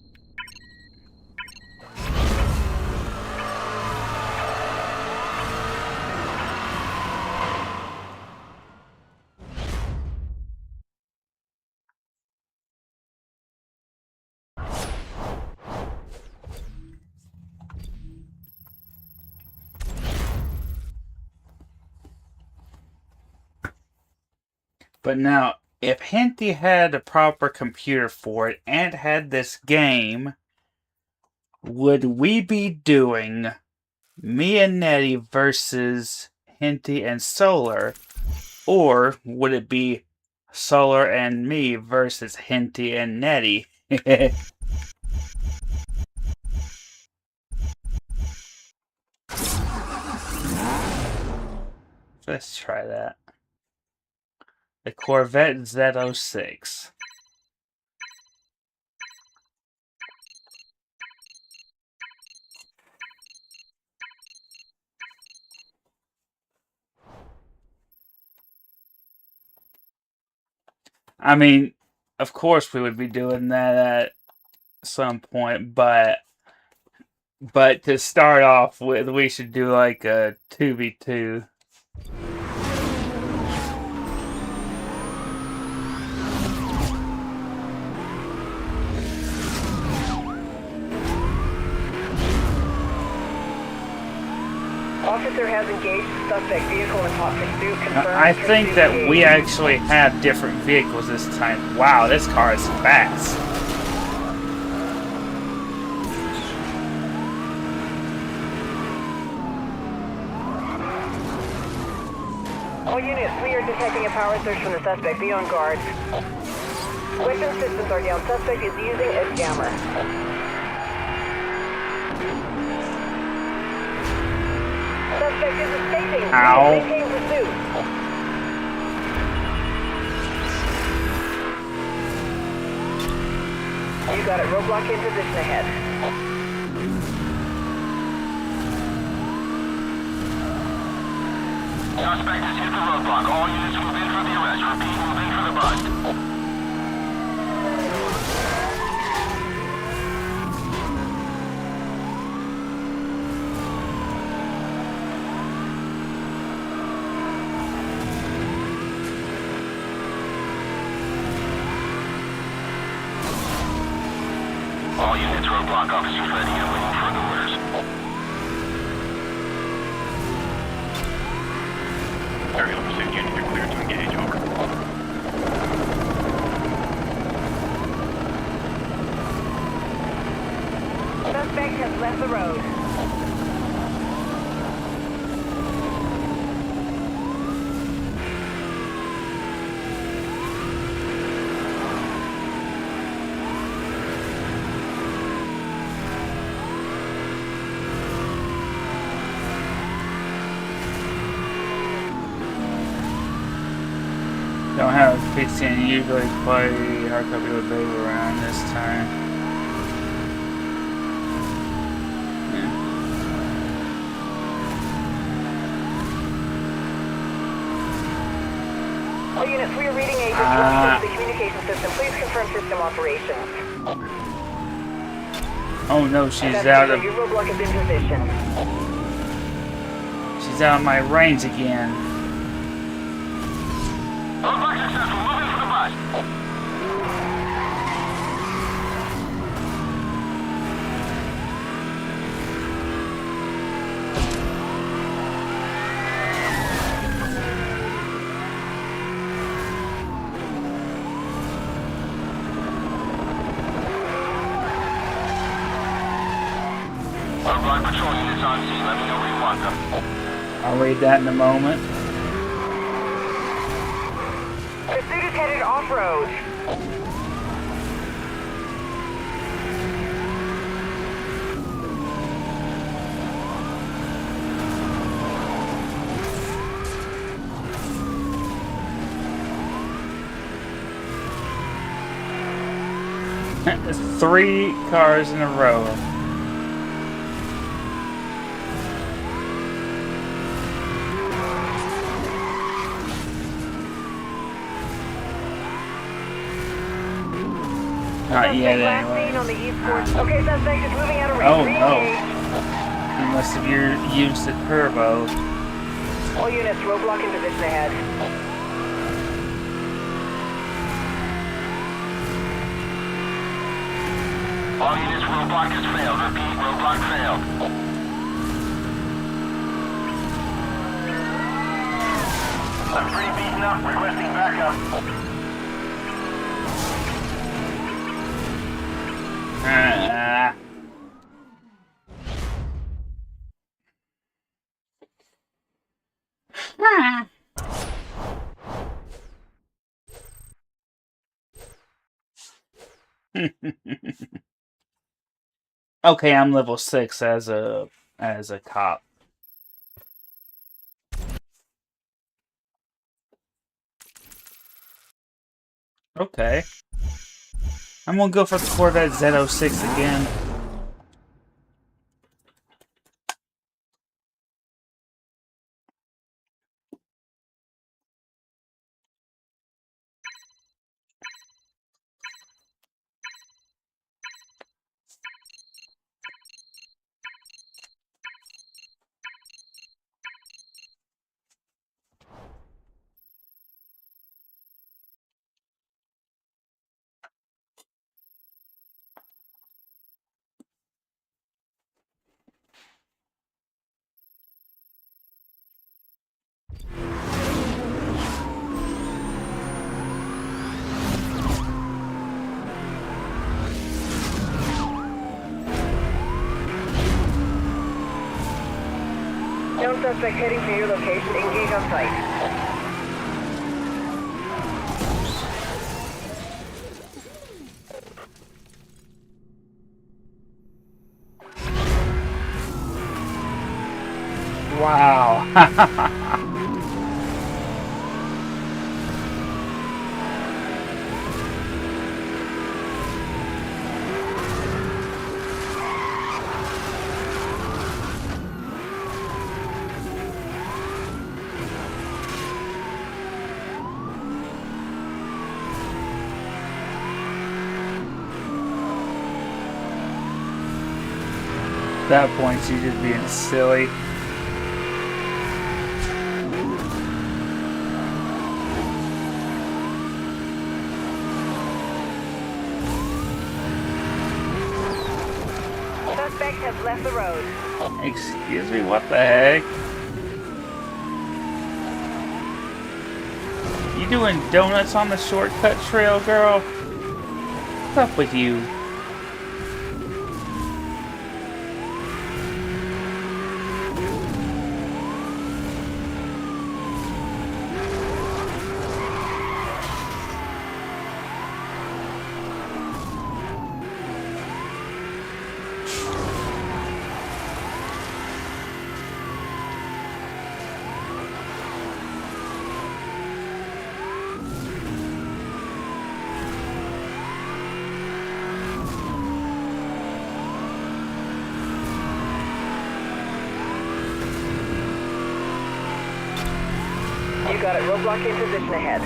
But now, if Hinty had a proper computer for it and had this game, would we be doing me and Nettie versus Hinty and Solar? Or would it be Solar and me versus Hinty and Nettie? Let's try that. The Corvette Z06. I mean, of course we would be doing that at some point, but to start off with, we should do like a 2v2. Officer has engaged the suspect vehicle in hot pursuit. Confirmed. I think that pursuit we engaged. actually have different vehicles this time. Wow, this car is fast. All units, we are detecting a power surge from the suspect. Be on guard. Weapon systems are down. Suspect is using a jammer. Suspect is escaping. Ow. Maintain pursuit. You got it. Roadblock in position ahead. Suspect has hit the roadblock. All units move in for the arrest. Repeat, move in for the bust. All units, roadblock officers ready and waiting for the orders. Area number 6 units, you're cleared to engage, over. Suspect has left the road. Don't have a PC and usually play hard copy with Babe around this time. All units, we are reading a disruption to the communication system. Please confirm system operations. Oh no, she's That's out it. of Your roadblock is in position. my range again. Roadblock successful. Move in for the bust. Roadblock patrol units on scene. Let me know where you want them. I'll read that in a moment. Pursuit is headed off-road. Three cars in a row. Not yet, Suspect last seen on anyway. the eastport. Okay, suspect is moving out of range. Oh, no. Re-engage. You must have used the turbo. All units, roadblock in position ahead. All units, roadblock has failed. Repeat, roadblock failed. I'm pretty beaten up. Requesting backup. Ah. Okay, I'm level 6 as a cop. Okay. I'm gonna go for the Corvette Z06 again. suspect heading to your location. Engage on site. Wow. At that point, she's just being silly. Suspect has left the road. Excuse me, what the heck? You doing donuts on the shortcut trail, girl? What's up with you? You got it. Roadblock in position ahead.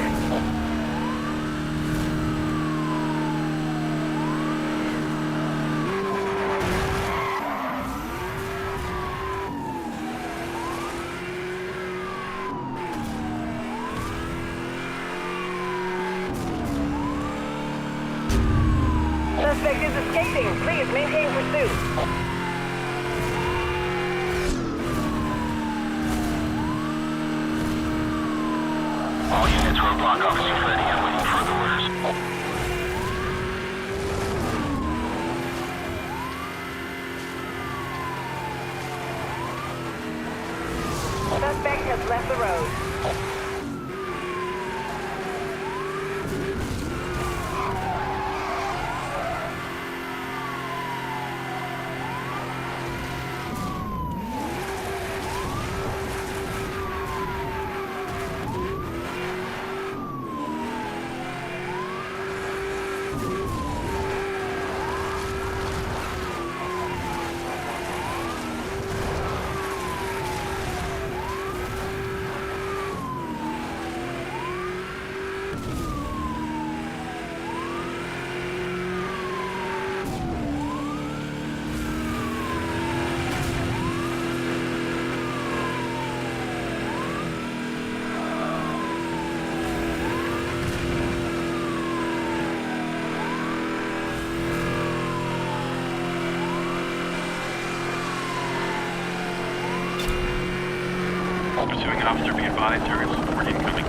Suspect is escaping. Please maintain pursuit. All units, roadblock officers ready and waiting for the orders. Suspect has left the road. Pursuing officer, be advised, target support incoming.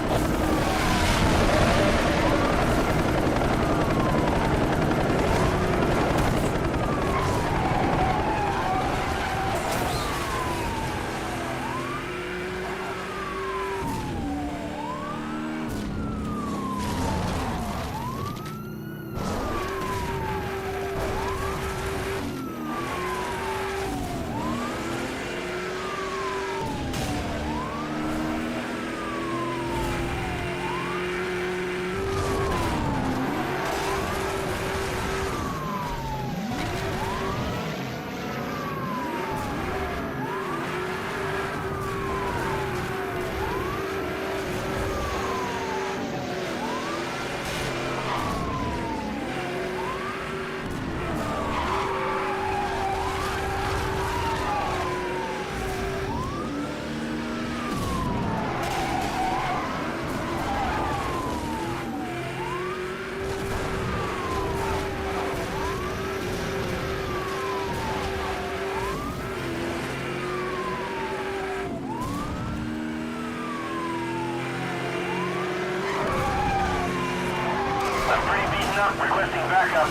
I'm pretty beaten up, requesting backup.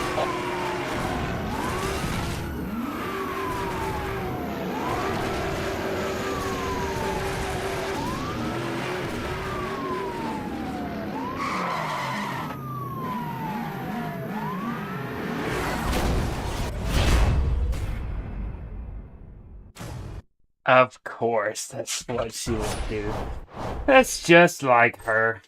Of course, that's what she would do. That's just like her.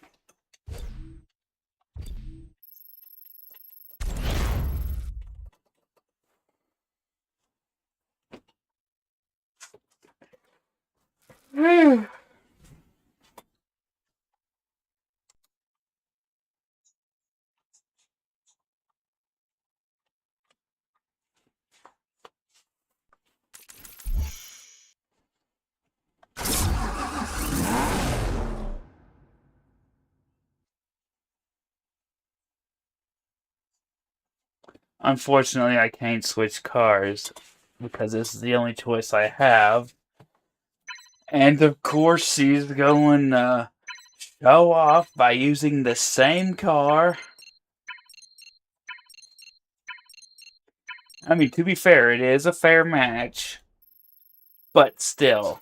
Unfortunately, I can't switch cars because this is the only choice I have. And of course, she's going to show off by using the same car. I mean, to be fair, it is a fair match. But still.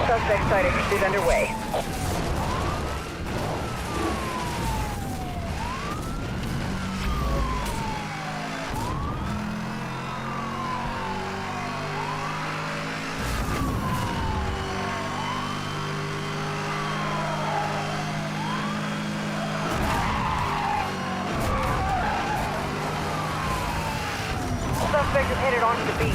Suspect sighted. Pursuit underway. Suspect is headed onto the beach.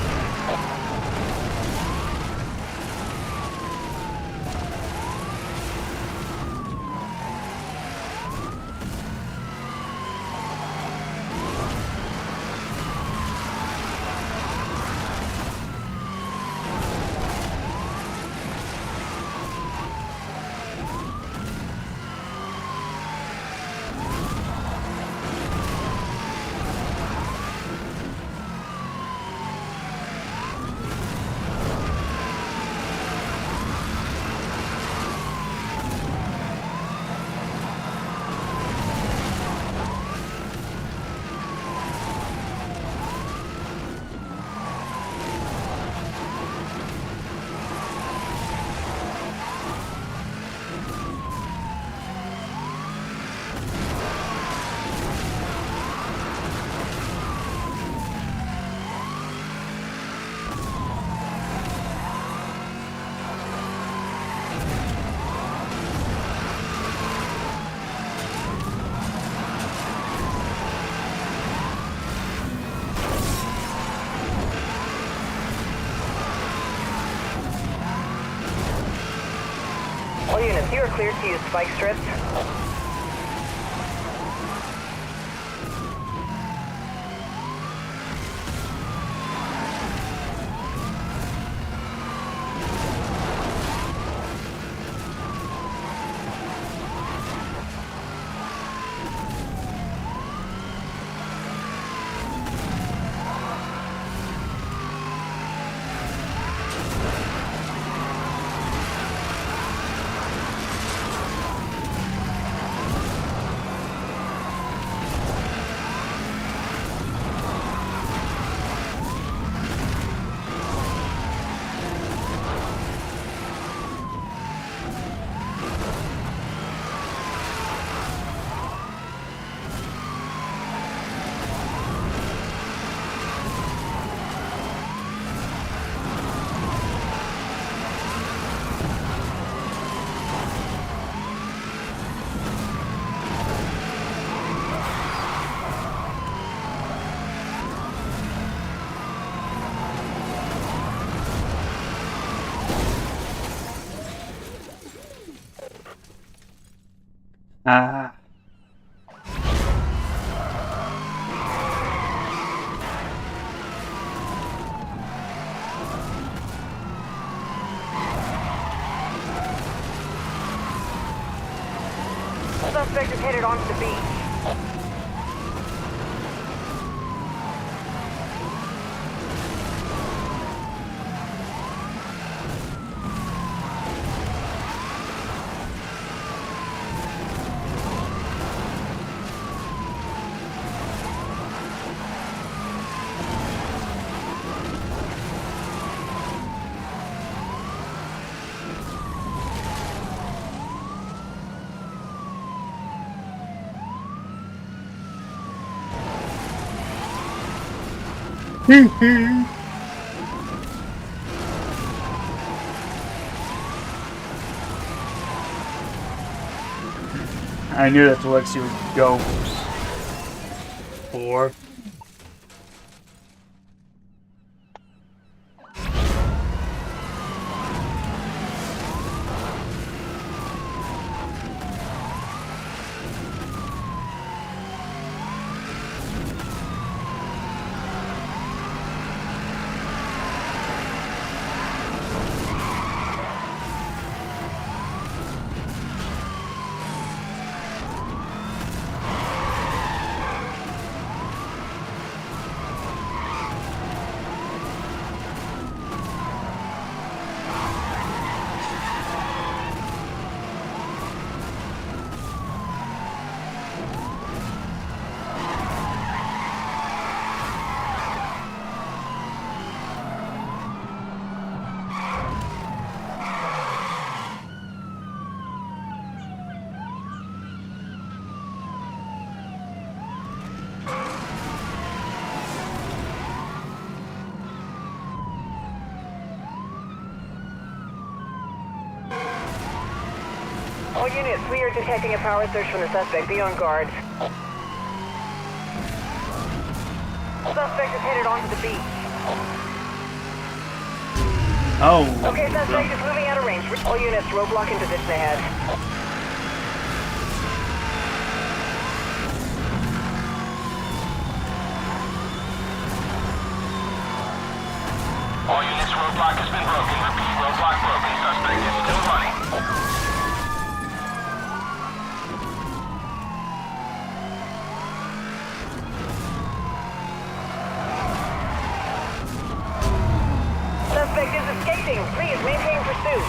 All units, you are cleared to use spike strips. Ah. Suspect is headed onto the beach. I knew that's what she would go for. All units, we are detecting a power surge from the suspect. Be on guard. Suspect is headed onto the beach. Oh. Okay, suspect is moving out of range. All units, roadblock in position ahead. All units, roadblock has been broken. Repeat, roadblock broken. Suspect is still running. Suspect is escaping. Please maintain pursuit.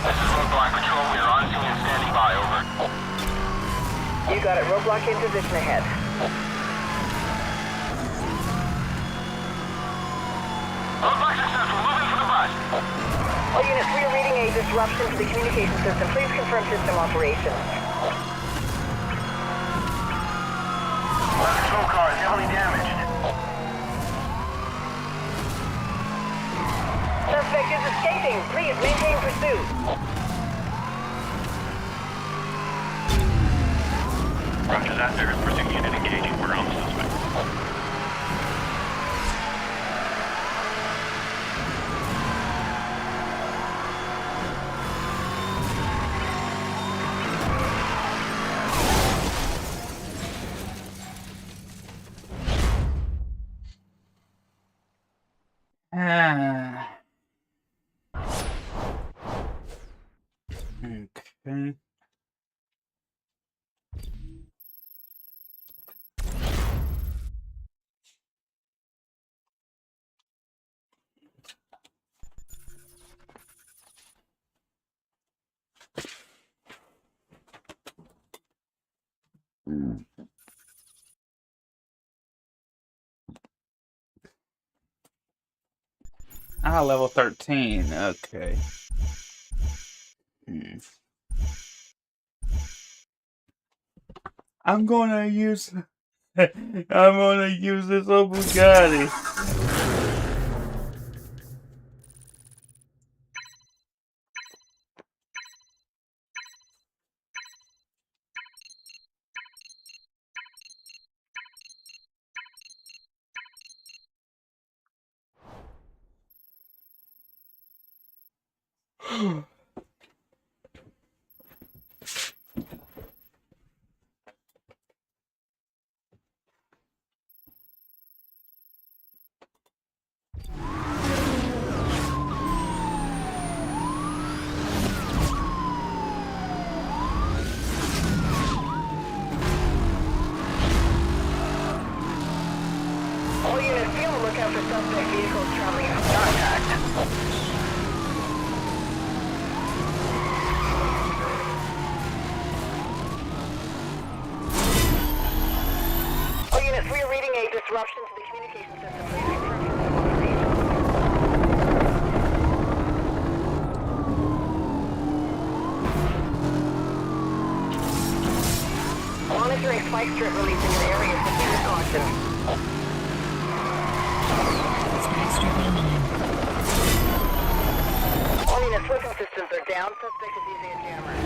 This is roadblock patrol. We are on scene and standing by. Over. You got it. Roadblock in position ahead. Roadblock successful. Moving for the bus. All units, we are reading a disruption to the communication system. Please confirm system operations. Our patrol car is heavily damaged. Suspect is escaping. Please maintain pursuit. Roger that. There is pursuit unit engaging. We're on the suspect. Ah. Okay. Ah, level 13. Okay. I'm gonna use this old Bugatti. All units, be on the lookout for suspect vehicles traveling out. Contact. All units, we are reading a disruption to the communication system. Please confirm system operations. Monitoring spike strip release in your area. Proceed with caution. Extra green line. All units, weapon systems are down. Suspect is using a jammer.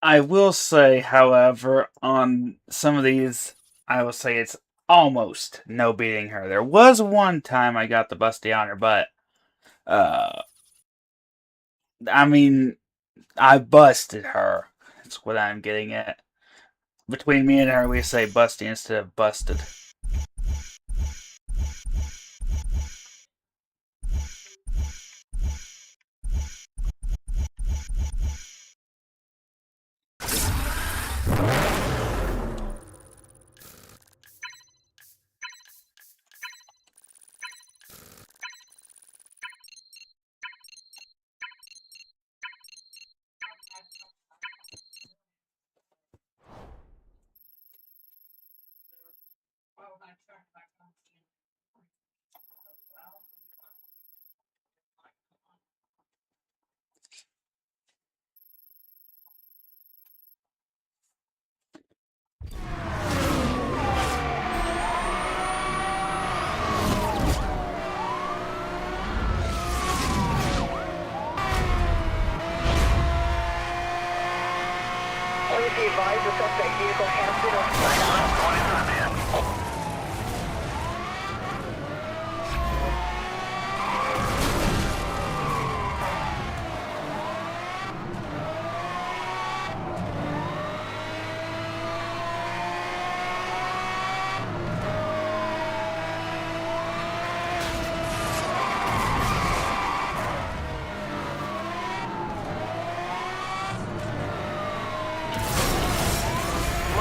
I will say, however, on some of these, I will say it's almost no beating her. There was one time I got the busty on her, but I mean, I busted her. That's what I'm getting at. Between me and her, we say busty instead of busted. Please be advised the suspect vehicle has been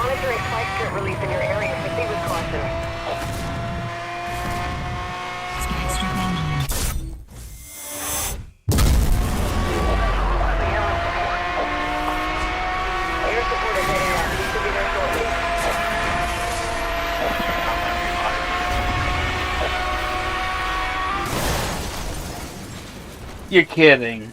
monitoring spike strip release in your area. Proceed with caution. Extra green line. Air support is heading out. We should be there shortly. You're kidding.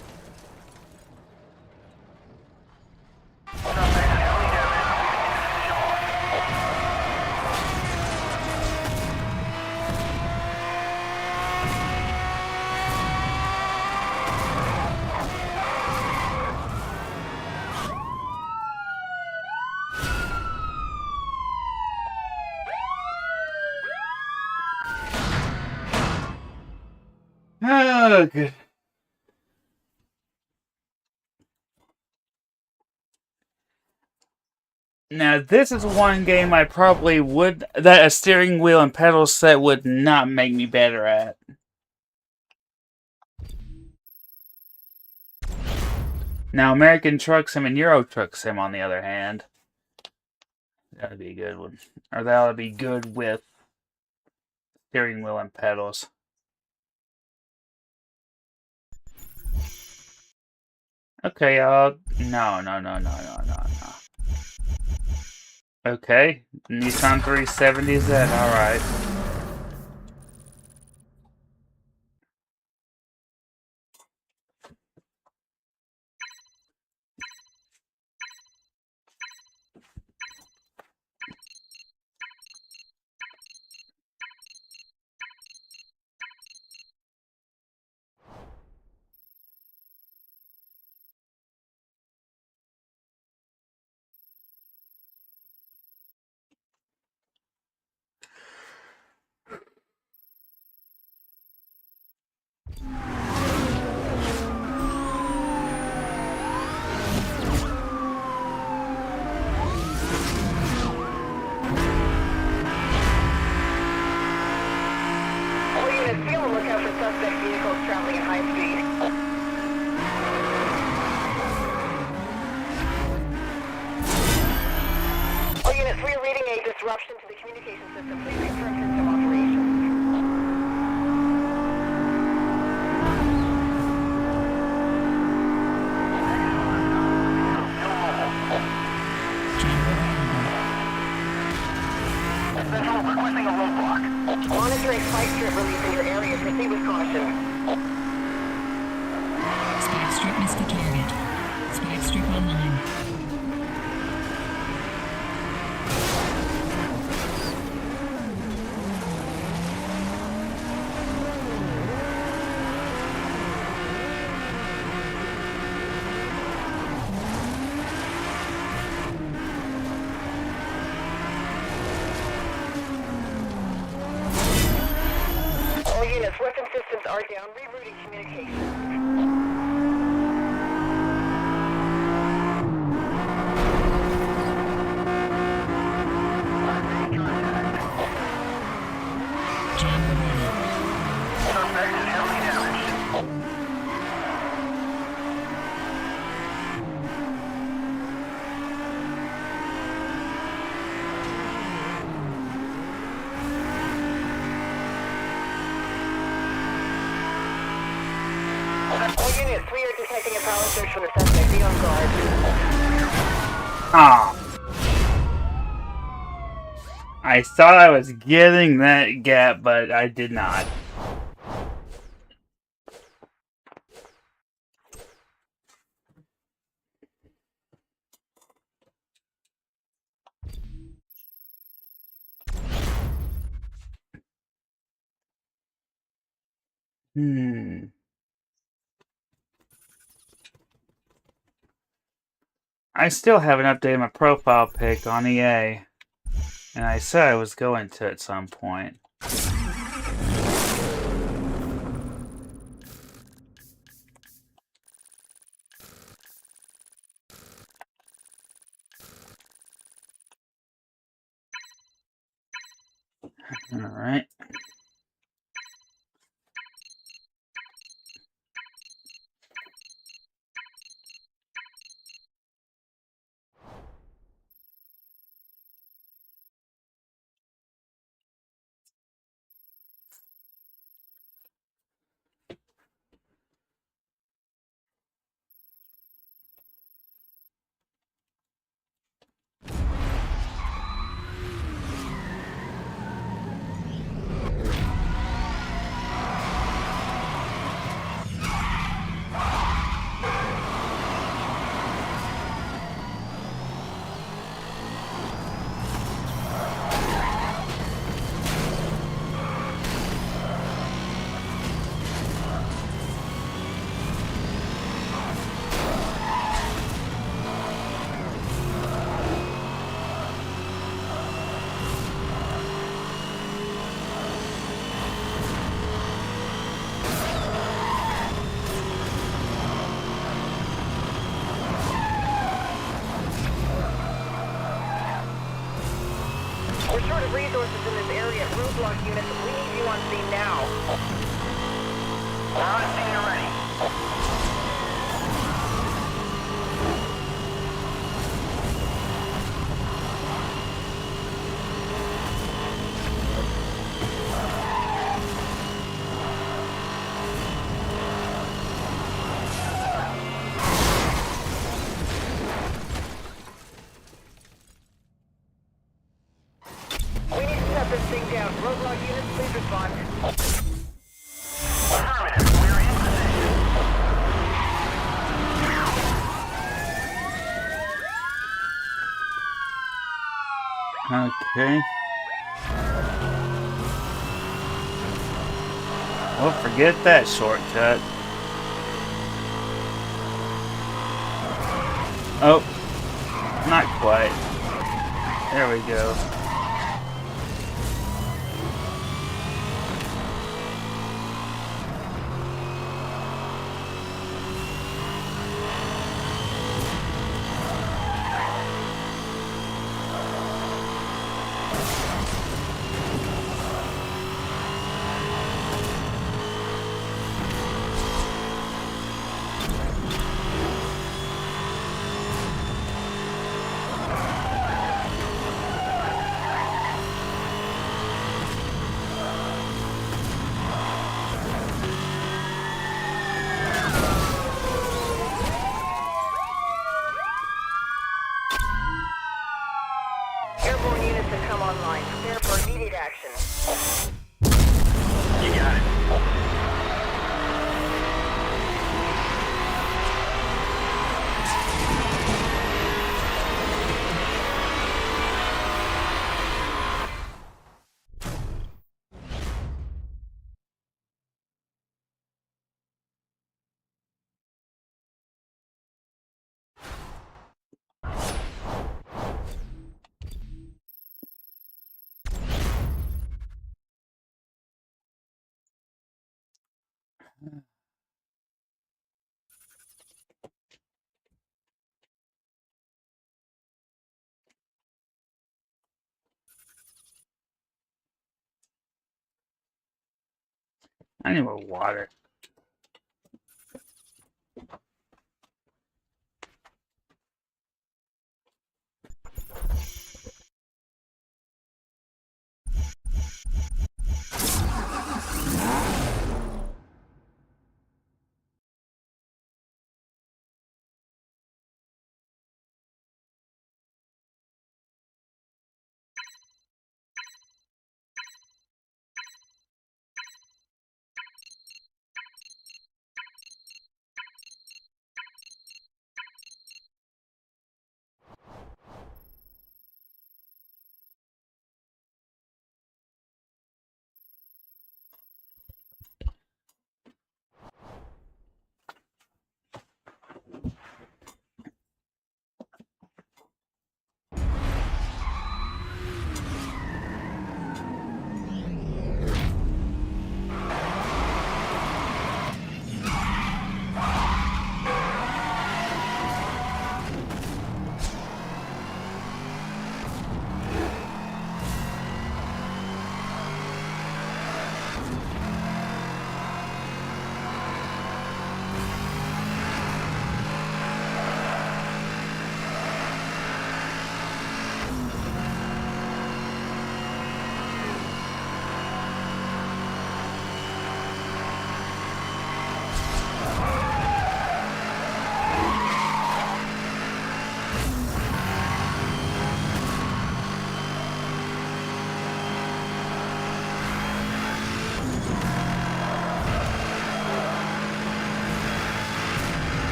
Oh, good. Now, this is one game I probably would, that a steering wheel and pedal set would not make me better at. Now, American Truck Sim and Euro Truck Sim, on the other hand, that would be a good one. Or that would be good with steering wheel and pedals. Okay, no. Okay, Nissan 370Z, alright. All units, be on the lookout for suspect vehicles traveling at high speed. All units, we are reading a disruption to the communication system. Please confirm system operations. 'Cause your area. Proceed with caution. Spike strip missed the target. Spike strip online. All units, weapon systems are down. Rerouting communications. Jammer ready. Suspect is heavily damaged. All units, we are detecting a power surge from the suspect. Be on guard. Ah. I thought I was getting that gap, but I did not. I still haven't updated my profile pic on EA. And I said I was going to at some point. Alright. We're short of resources in this area. Roadblock units, we need you on scene now. We're on scene and ready. We need to shut this thing down. Roadblock units, please respond. Affirmative. We're in position. Okay. Well, forget that shortcut. Oh, not quite. There we go. I need more water.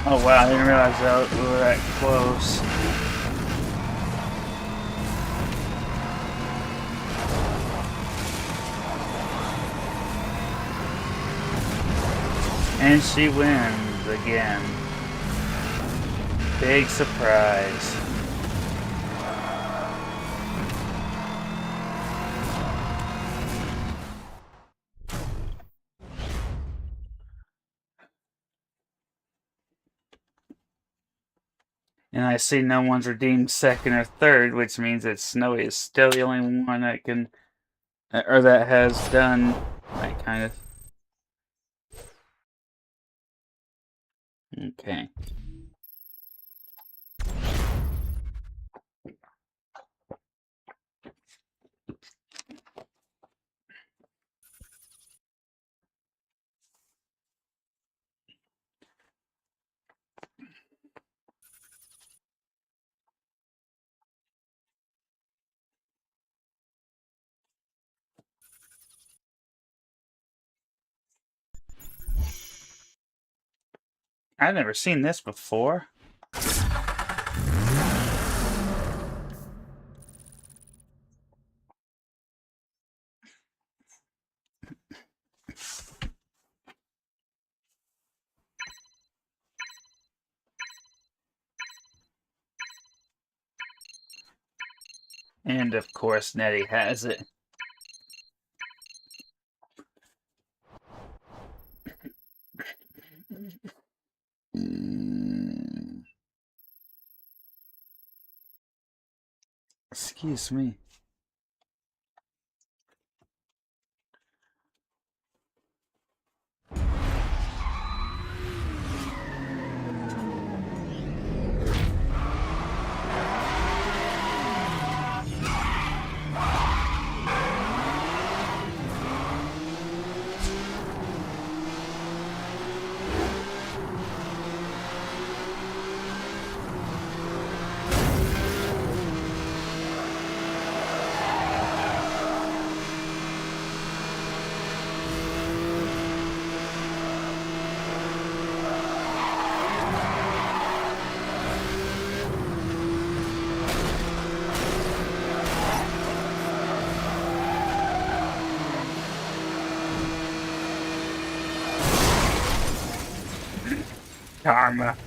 Oh wow, I didn't realize that we were that close. And she wins again. Big surprise. And I see no one's redeemed second or third, which means that Snowy is still the only one that can, or that has done that kind of. Okay. I've never seen this before. And of course, Nettie has it. Excuse me. Karma.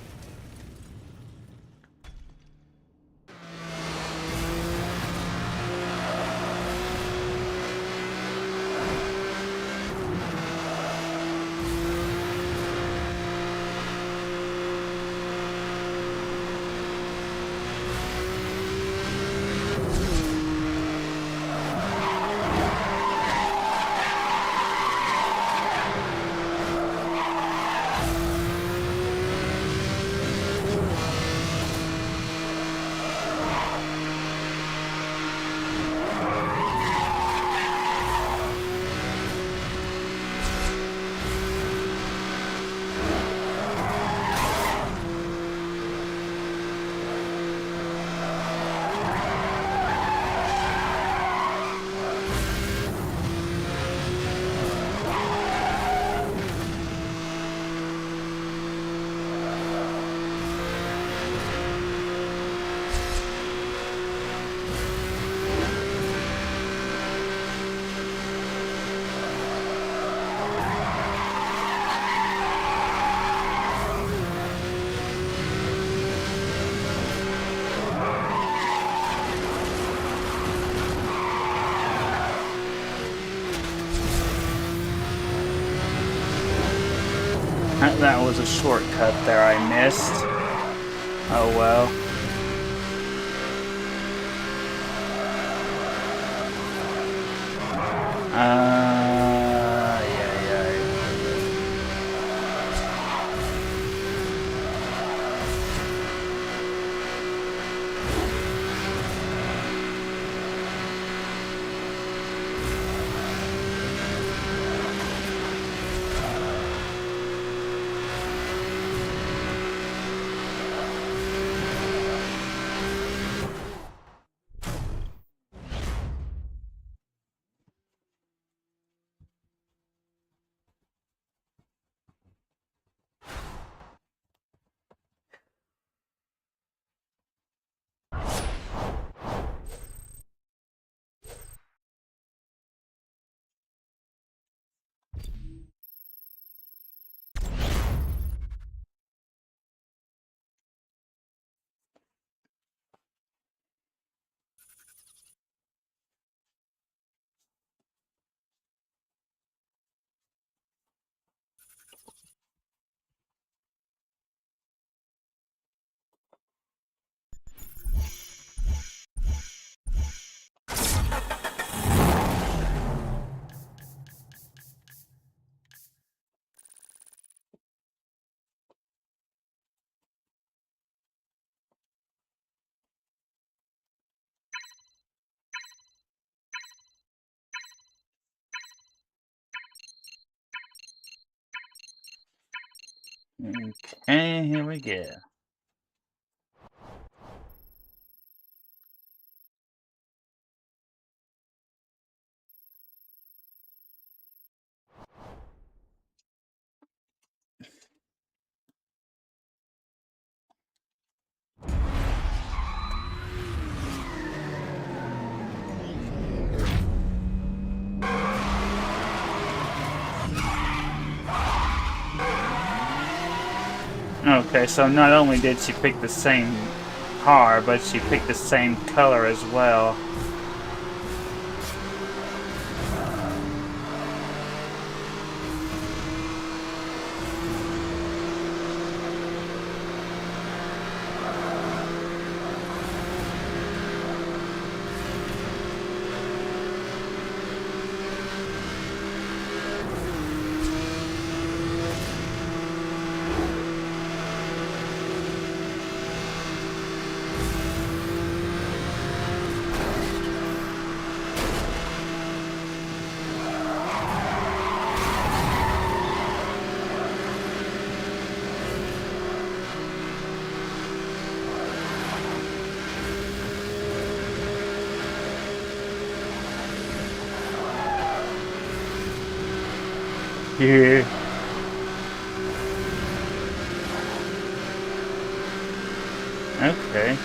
That was a shortcut there I missed. Oh well. Yeah. Okay, here we go. Okay, so not only did she pick the same car, but she picked the same color as well. Yeah. Okay.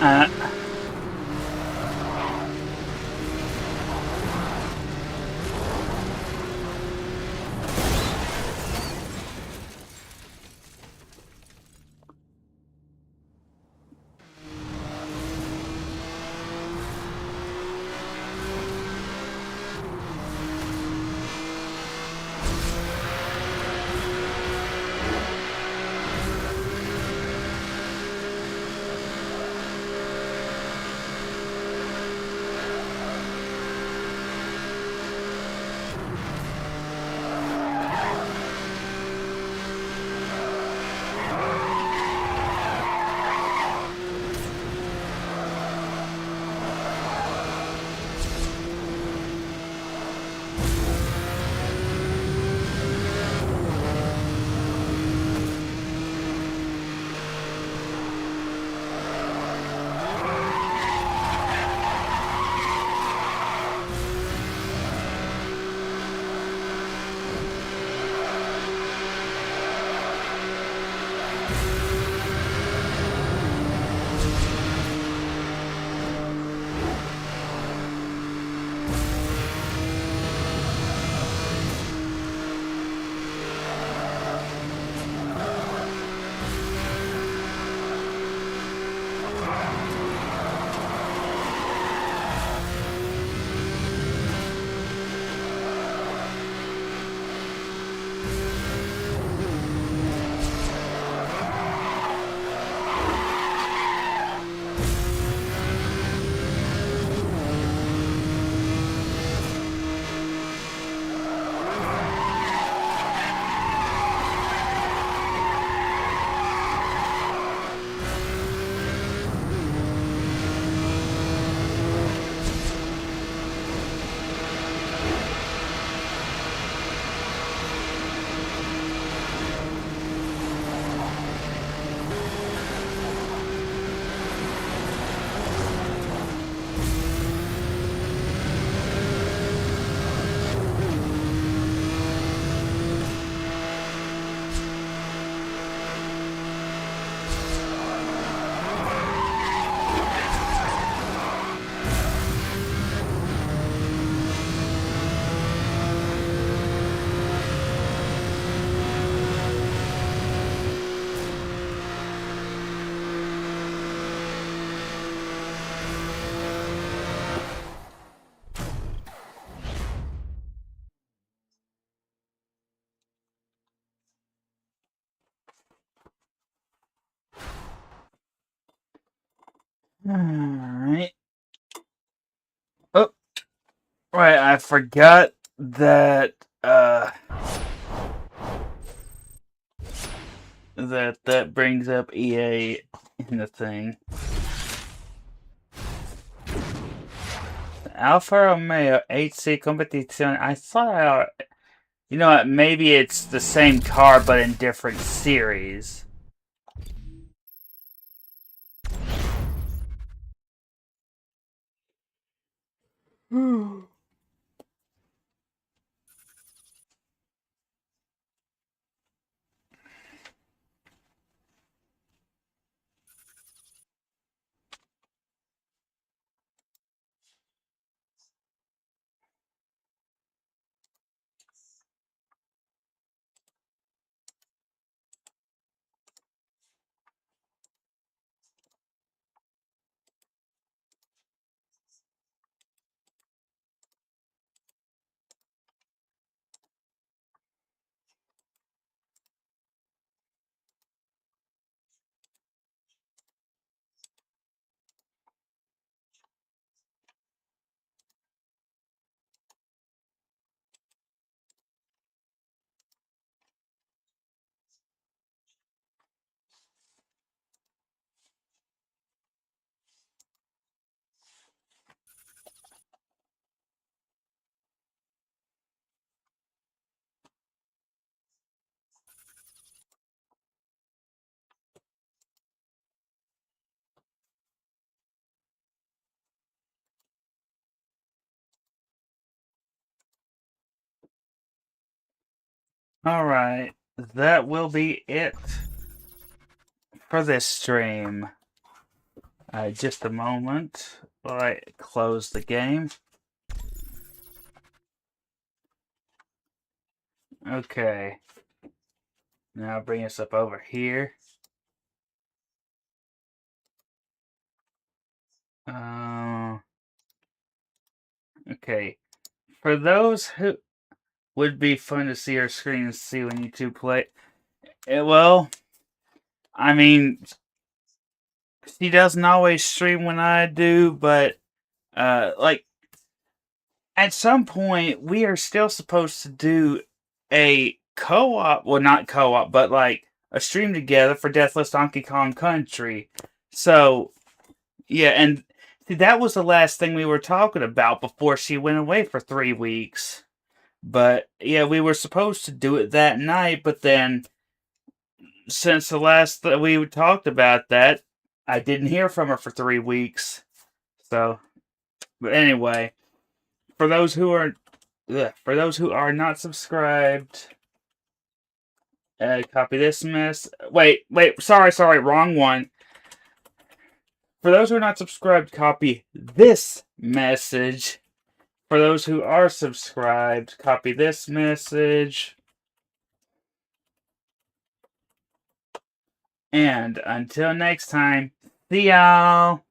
Uh, Alright. Oh, right, I forgot that, that brings up EA in the thing. Alfa Romeo HC Competizione. I thought you know what, maybe it's the same car but in different series. Alright, that will be it for this stream. Just a moment while I close the game. Okay. Now bring us up over here. Okay. For those who would be fun to see our screen and see when you two play. Well, I mean, she doesn't always stream when I do, but like at some point we are still supposed to do a co-op. Well, not co-op, but like a stream together for Deathless Donkey Kong Country. So yeah, and see, that was the last thing we were talking about before she went away for 3 weeks. But yeah, we were supposed to do it that night, but then since the last that we talked about that, I didn't hear from her for 3 weeks. So, but anyway, for those who are not subscribed, copy this mess. Wait, sorry, wrong one. For those who are not subscribed, copy this message. For those who are subscribed, copy this message. And until next time, see y'all!